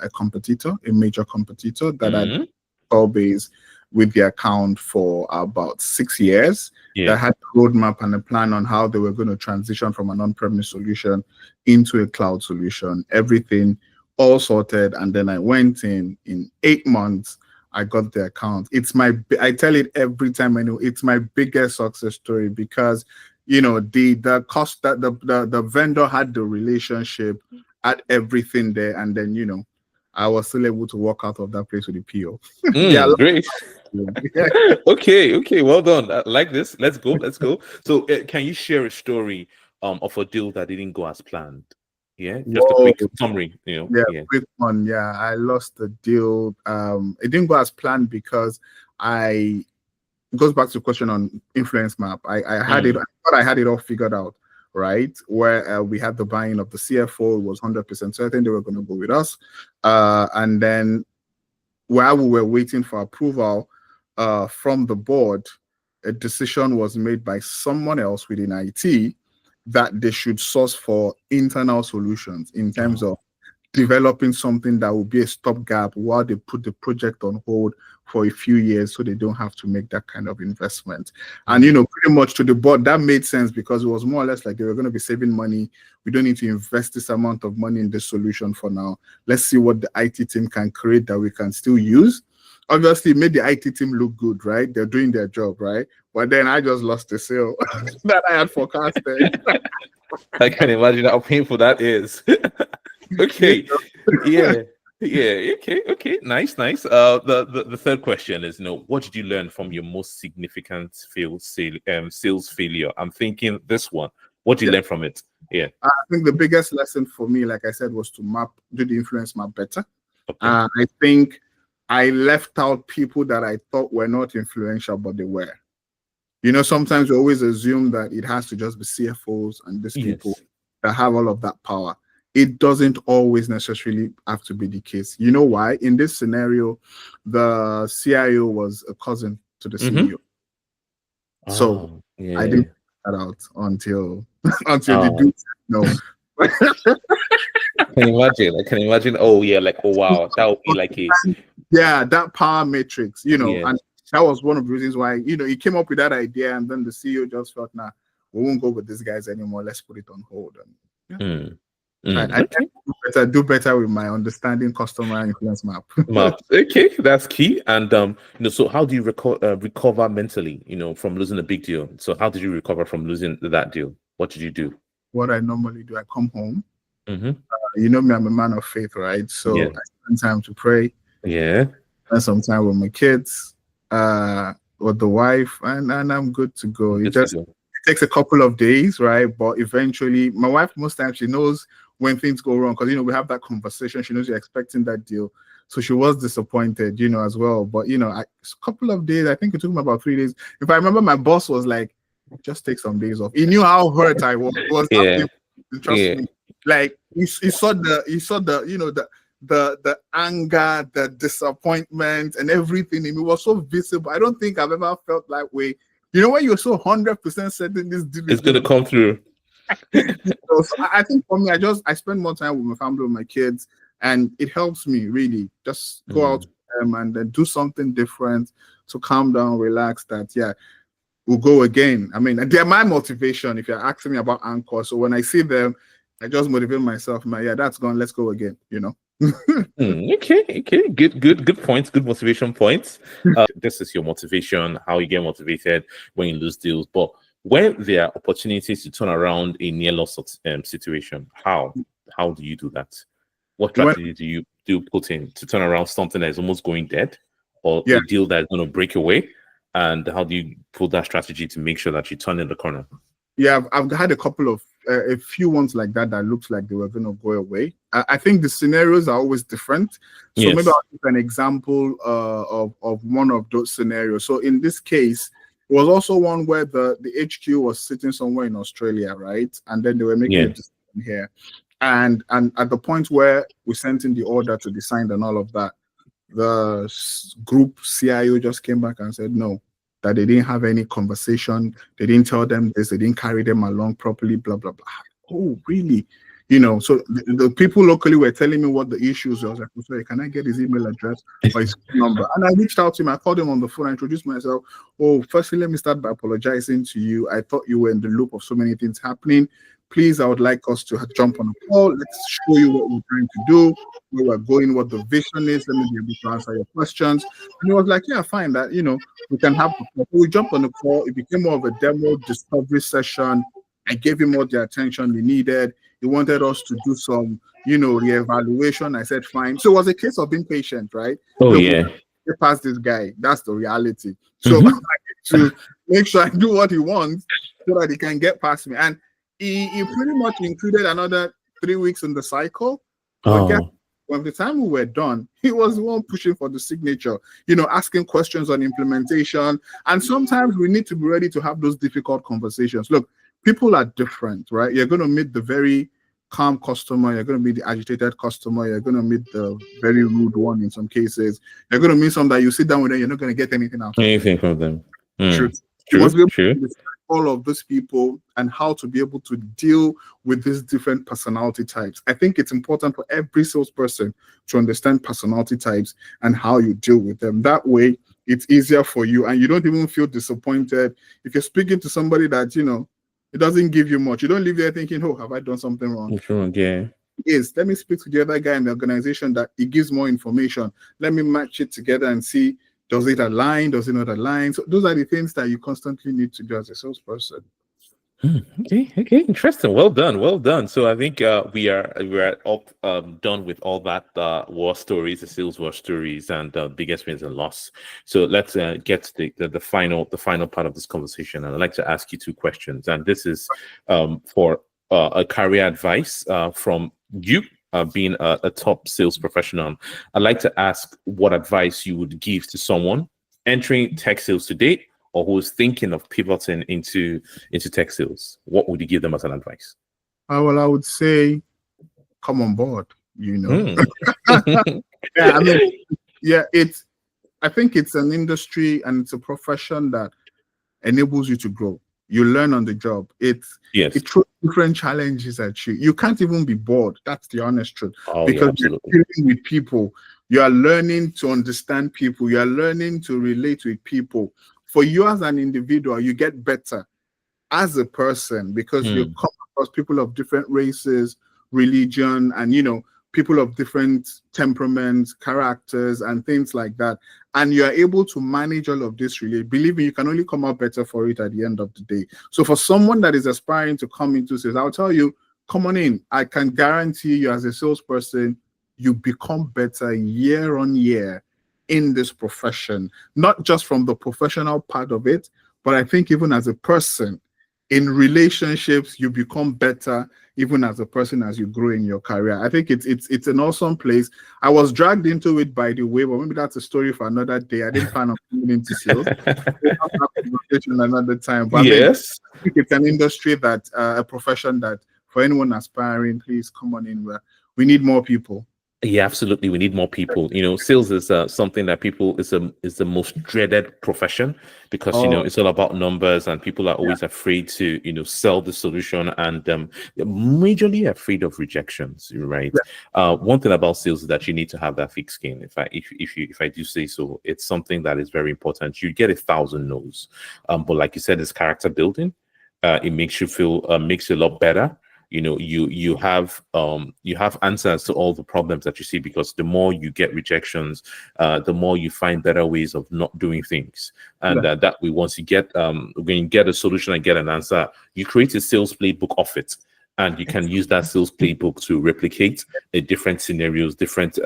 major competitor that had install base with the account for about 6 years. That had a roadmap and a plan on how they were going to transition from an on-premise solution into a cloud solution. Everything all sorted, and then I went in 8 months. I got the account. I tell it every time. I know it's my biggest success story because the cost that the vendor had the relationship, had everything there, and then I was still able to walk out of that place with the PO. Great. Okay, well done. I like this. Let's go. So can you share a story of a deal that didn't go as planned? Yeah, just a quick summary. Quick one. Yeah, I lost the deal. It didn't go as planned because it goes back to the question on influence map. I had it. I thought I had it all figured out, right? Where we had the buy-in of the CFO, was 100% certain they were going to go with us, and then while we were waiting for approval from the board, a decision was made by someone else within IT that they should source for internal solutions in terms of developing something that will be a stopgap while they put the project on hold for a few years so they don't have to make that kind of investment. And, pretty much to the board, that made sense because it was more or less like they were going to be saving money. We don't need to invest this amount of money in this solution for now. Let's see what the IT team can create that we can still use. Obviously, it made the IT team look good, right? They're doing their job, right? But then I just lost the sale that I had forecasted. I can imagine how painful that is. Okay. Yeah. Okay. Nice. The third question is, what did you learn from your most significant sales failure? I'm thinking this one. What did you learn from it? Yeah. I think the biggest lesson for me, like I said, was to do the influence map better. Okay. I think I left out people that I thought were not influential, but they were. Sometimes we always assume that it has to just be CFOs and these people that have all of that power. It doesn't always necessarily have to be the case. You know why? In this scenario, the CIO was a cousin to the CEO. So I didn't figure that out until they do know. I can imagine. Oh yeah, wow, that would be like a that power matrix, and that was one of the reasons why he came up with that idea, and then the CEO just felt, nah, we won't go with these guys anymore. Let's put it on hold. And I do better with my understanding customer influence map. Okay, that's key. And so how do you recover mentally, from losing a big deal? So how did you recover from losing that deal? What did you do? What I normally do, I come home. You know me, I'm a man of faith, right? So I spend time to pray, Yeah. spend some time with my kids, with the wife, and I'm good to go. Good to go. It takes a couple of days, right? But eventually, my wife, most times, she knows when things go wrong because, we have that conversation. She knows you're expecting that deal. So she was disappointed, as well. But, a couple of days, I think it took me about 3 days. If I remember, my boss was like, just take some days off. He knew how hurt I was. It was Yeah. trust me. Like, he saw the anger, the disappointment, and everything in me was so visible. I don't think I've ever felt that way. When you're so 100% certain this deal is going to come through. So I think for me, I spend more time with my family, with my kids, and it helps me really just go out with them and then do something different to calm down, relax. We'll go again. I mean, they're my motivation. If you're asking me about Anchor, so when I see them, I just motivate myself. That's gone. Let's go again. Okay. Good points. Good motivation points. This is your motivation, how you get motivated when you lose deals. But when there are opportunities to turn around a near loss situation, how do you do that? What strategy do you put in to turn around something that is almost going dead, or a deal that's going to break away? And how do you put that strategy to make sure that you turn in the corner? Yeah, I've had a few ones like that looks like they were going to go away. I think the scenarios are always different. So maybe I'll give an example of one of those scenarios. So in this case, it was also one where the HQ was sitting somewhere in Australia, right? And then they were making a decision here. And at the point where we sent in the order to be signed and all of that, the group CIO just came back and said no, that they didn't have any conversation. They didn't tell them this. They didn't carry them along properly, blah, blah, blah. Oh, really? So the people locally were telling me what the issues were. I was like, sorry, can I get his email address or his number? And I reached out to him. I called him on the phone. I introduced myself. Oh, firstly, let me start by apologizing to you. I thought you were in the loop of so many things happening. Please, I would like us to jump on a call. Let's show you what we're trying to do, where we're going, what the vision is. Let me be able to answer your questions. And he was like, yeah, fine, that, we can have the call. We jumped on the call. It became more of a demo discovery session. I gave him all the attention he needed. He wanted us to do some, reevaluation. I said, fine. So it was a case of being patient, right? Get past this guy. That's the reality. So I need to make sure I do what he wants so that he can get past me. And he pretty much included another 3 weeks in the cycle. But by the time we were done, he was the one pushing for the signature, asking questions on implementation. And sometimes we need to be ready to have those difficult conversations. Look, people are different, right? You're going to meet the very calm customer. You're going to meet the agitated customer. You're going to meet the very rude one in some cases. You're going to meet some that you sit down with them, you're not going to get anything out from them. True. All of those people and how to be able to deal with these different personality types. I think it's important for every salesperson to understand personality types and how you deal with them. That way, it's easier for you and you don't even feel disappointed. If you're speaking to somebody that, it doesn't give you much, you don't leave there thinking, oh, have I done something wrong? Yeah. Yes, let me speak to the other guy in the organization that it gives more information. Let me match it together and see, does it align? Does it not align? So those are the things that you constantly need to do as a salesperson. Okay, interesting. Well done. So I think we are all done with all that war stories, the sales war stories, and biggest wins and loss. So let's get to the final part of this conversation. And I'd like to ask you 2 questions, and this is for a career advice from you. Being a top sales professional, I'd like to ask what advice you would give to someone entering tech sales today, or who is thinking of pivoting into tech sales. What would you give them as an advice? Well, I would say, come on board. I think it's an industry and it's a profession that enables you to grow. You learn on the job. It throws different challenges at you. You can't even be bored. That's the honest truth. Because you're dealing with people. You are learning to understand people. You are learning to relate with people. For you as an individual, you get better as a person because you come across people of different races, religion, and people of different temperaments, characters, and things like that. And you are able to manage all of this really. Believe me, you can only come out better for it at the end of the day. So for someone that is aspiring to come into sales, I'll tell you, come on in. I can guarantee you as a salesperson, you become better year on year in this profession, not just from the professional part of it, but I think even as a person, in relationships, you become better even as a person as you grow in your career. I think it's an awesome place. I was dragged into it by the way, but maybe that's a story for another day. I didn't plan on coming into sales. We'll have that conversation another time. But Yes. I think it's an industry that a profession that for anyone aspiring, please come on in. We need more people. Yeah, absolutely. We need more people. Sales is something that people is the most dreaded profession because it's all about numbers, and people are always afraid to sell the solution, and they're majorly afraid of rejections. Right. One thing about sales is that you need to have that thick skin. If I do say so, it's something that is very important. You get 1,000 no's, but like you said, it's character building. It makes you feel makes you a lot better. You have answers to all the problems that you see, because the more you get rejections, the more you find better ways of not doing things. And that way, once you get when you get a solution and get an answer, you create a sales playbook of it. And you can use that sales playbook to replicate different scenarios, different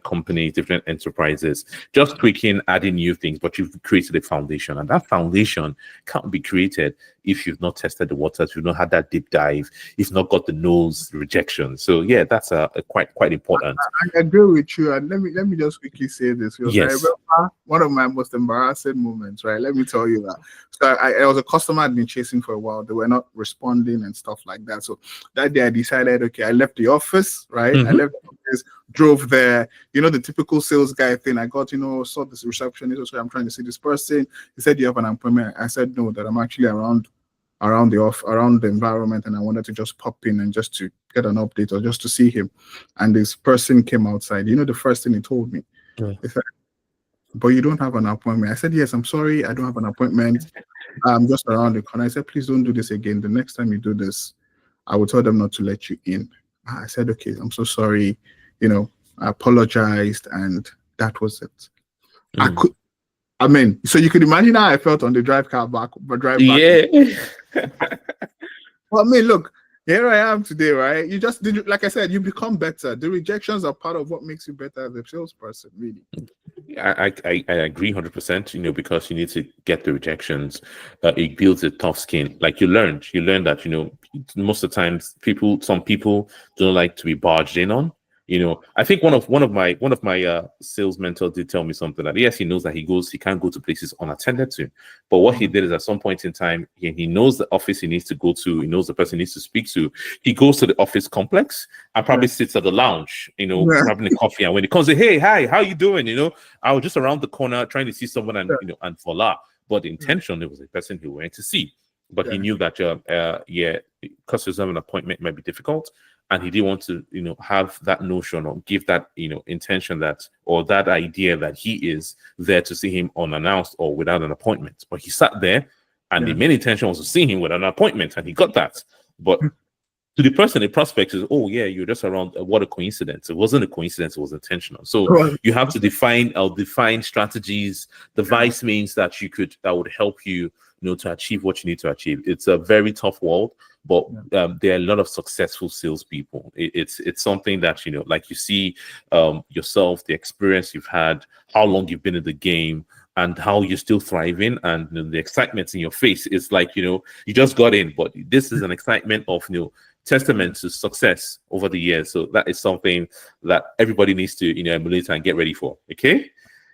companies, different enterprises, just tweaking, adding new things, but you've created a foundation. And that foundation can't be created if you've not tested the waters, if you've not had that deep dive, if you've not got the no's, rejection. So yeah, that's quite important. I agree with you. And let me just quickly say this. Yes. I remember one of my most embarrassing moments, right? Let me tell you that. So I was a customer I'd been chasing for a while. They were not responding and stuff like that. So that day I decided, okay, I left the office, right? I left the office, drove there, the typical sales guy thing. I got, saw this receptionist, so I'm trying to see this person. He said, you have an appointment. I said, no, that I'm actually around the environment, and I wanted to just pop in and just to get an update or just to see him. And this person came outside. The first thing he told me, he said, but you don't have an appointment. I said, yes, I'm sorry, I don't have an appointment. I'm just around the corner. I said, please don't do this again. The next time you do this, I will tell them not to let you in. I said, okay, I'm so sorry. I apologized, and that was it. So you could imagine how I felt on the drive back. Yeah. Well, look, here I am today, right? You just did, like I said, you become better. The rejections are part of what makes you better as a salesperson, really. I agree 100%, because you need to get the rejections. It builds a tough skin. Like you learn that, most of the times some people don't like to be barged in on. I think one of my sales mentors did tell me something that yes, he knows that he can't go to places unattended to, but what he did is at some point in time, he knows the office he needs to go to, he knows the person he needs to speak to. He goes to the office complex and probably sits at the lounge, having a coffee. And when he comes, say, hey, hi, how you doing? I was just around the corner trying to see someone, and and voila. But the intention, it was a person he wanted to see, but he knew that because there's an appointment might be difficult. And he didn't want to, have that notion or give that, intention that, or that idea that he is there to see him unannounced or without an appointment. But he sat there, and the main intention was to see him with an appointment, and he got that. But to the person, the prospect is, oh yeah, you're just around. What a coincidence! It wasn't a coincidence; it was intentional. So you have to define strategies, device means that would help you, to achieve what you need to achieve. It's a very tough world. But there are a lot of successful salespeople. It's something that, like you see yourself, the experience you've had, how long you've been in the game, and how you're still thriving, and the excitement in your face is like, you just got in, but this is an excitement of, testament to success over the years. So that is something that everybody needs to, emulate and get ready for. Okay.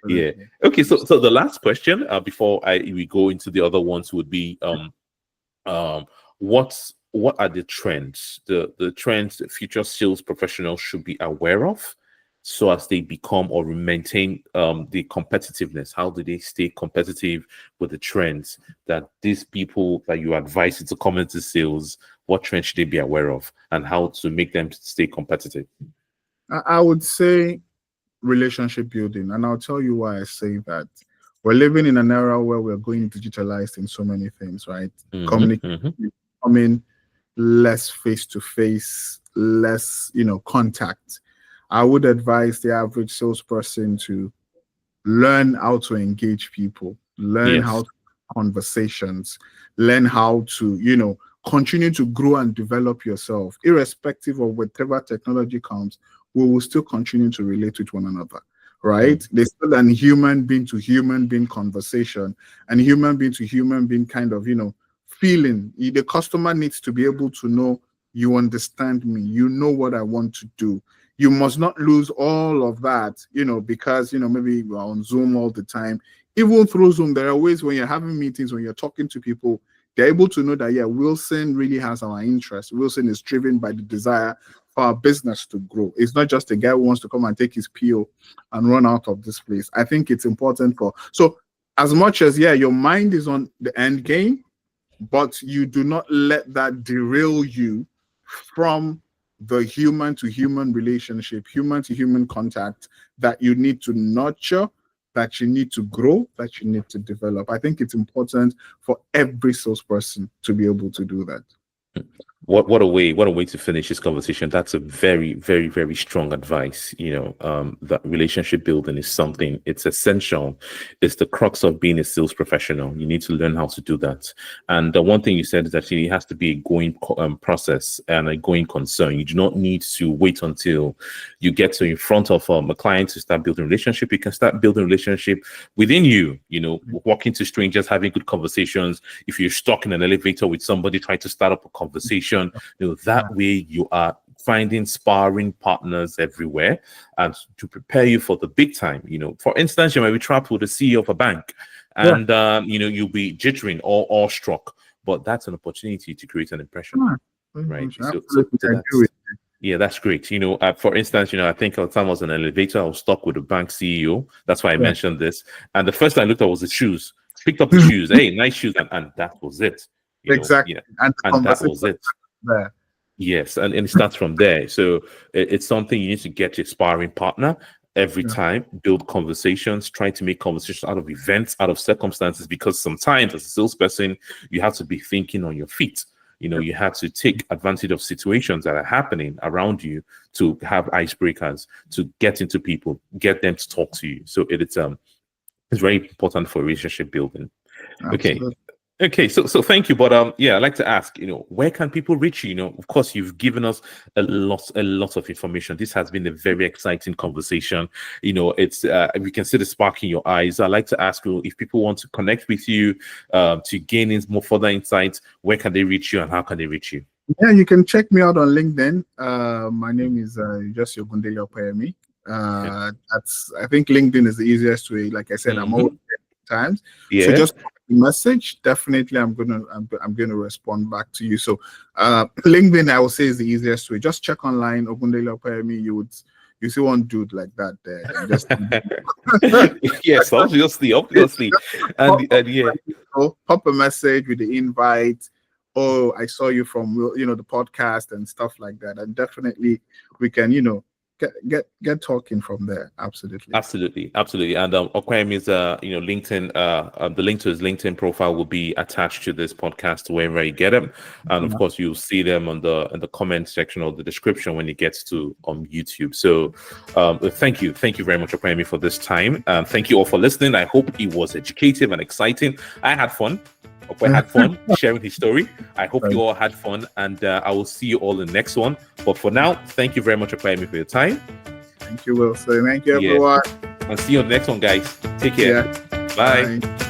Yeah. Okay. So the last question before we go into the other ones would be what are the trends, the trends that future sales professionals should be aware of so as they become or maintain the competitiveness? How do they stay competitive with the trends that these people that you advise to come into sales, what trends should they be aware of, and how to make them stay competitive? I would say relationship building, and I'll tell you why I say that. We're living in an era where we're going digitalized in so many things, right? Communication, less face-to-face, less, contact. I would advise the average salesperson to learn how to engage people, learn how to have conversations, learn how to, continue to grow and develop yourself, irrespective of whatever technology comes. we will still continue to relate with one another, right? There's still an human being to human being conversation, and human being to human being kind of, feeling. The customer needs to be able to know you understand me, you know what I want to do. You must not lose all of that, because, maybe we're on Zoom all the time. Even through Zoom, there are ways when you're having meetings, when you're talking to people, they're able to know that, yeah, Wilson really has our interest. Wilson is driven by the desire for our business to grow. It's not just a guy who wants to come and take his PO and run out of this place. I think it's important so as much as, yeah, your mind is on the end game, but you do not let that derail you from the human to human relationship, human to human contact that you need to nurture, that you need to grow, that you need to develop. I think it's important for every salesperson to be able to do that. What a way to finish this conversation. That's a very, very, very strong advice. That relationship building is something, it's essential. It's the crux of being a sales professional. You need to learn how to do that. And the one thing you said is that it has to be a going process and a going concern. You do not need to wait until you get to in front of a client to start building a relationship. You can start building a relationship within you, walking to strangers, having good conversations. If you're stuck in an elevator with somebody, try to start up a conversation. That way you are finding sparring partners everywhere and to prepare you for the big time. For instance, you might be trapped with the CEO of a bank and you'll be jittering or awestruck, but that's an opportunity to create an impression. Right. That's great. For instance, I think at the time I was in an elevator, I was stuck with a bank CEO. That's why I mentioned this. And the first thing I looked at was the shoes. Picked up the shoes. Hey, nice shoes. And that was it. Exactly. And that was it. There. Yes, and it starts from there. So it's something you need to get your sparring partner every time, build conversations, try to make conversations out of events, out of circumstances, because sometimes as a salesperson, you have to be thinking on your feet. You have to take advantage of situations that are happening around you to have icebreakers, to get into people, get them to talk to you. So it's very important for relationship building. Absolutely. Okay, so thank you, but I'd like to ask, where can people reach you? Of course, you've given us a lot of information. This has been a very exciting conversation. It's we can see the spark in your eyes. I'd like to ask you, if people want to connect with you to gain more further insights, where can they reach you and how can they reach you? Yeah, you can check me out on LinkedIn. My name is just Ogundele Opeyemi. I think LinkedIn is the easiest way. Like I said, I'm always times. So just message. Definitely, I'm gonna respond back to you. So LinkedIn, I would say, is the easiest way. Just check online, Ogundele Opeyemi. You see one dude like that there. Yes, obviously. And pop a message with the invite. Oh, I saw you from the podcast and stuff like that. And definitely we can get talking from there. Absolutely. And Opeyemi's LinkedIn, the link to his LinkedIn profile will be attached to this podcast wherever you get them, and of course you'll see them in the comment section or the description when it gets to YouTube. So thank you very much, Opeyemi, for this time. Thank you all for listening. I hope it was educative and exciting. I had fun. Opey had fun sharing his story. I hope you all had fun, and I will see you all in the next one. But for now, thank you very much, Opeyemi, for your time. Thank you, Wilson. Thank you, everyone. And see you on the next one, guys. Take care. Bye.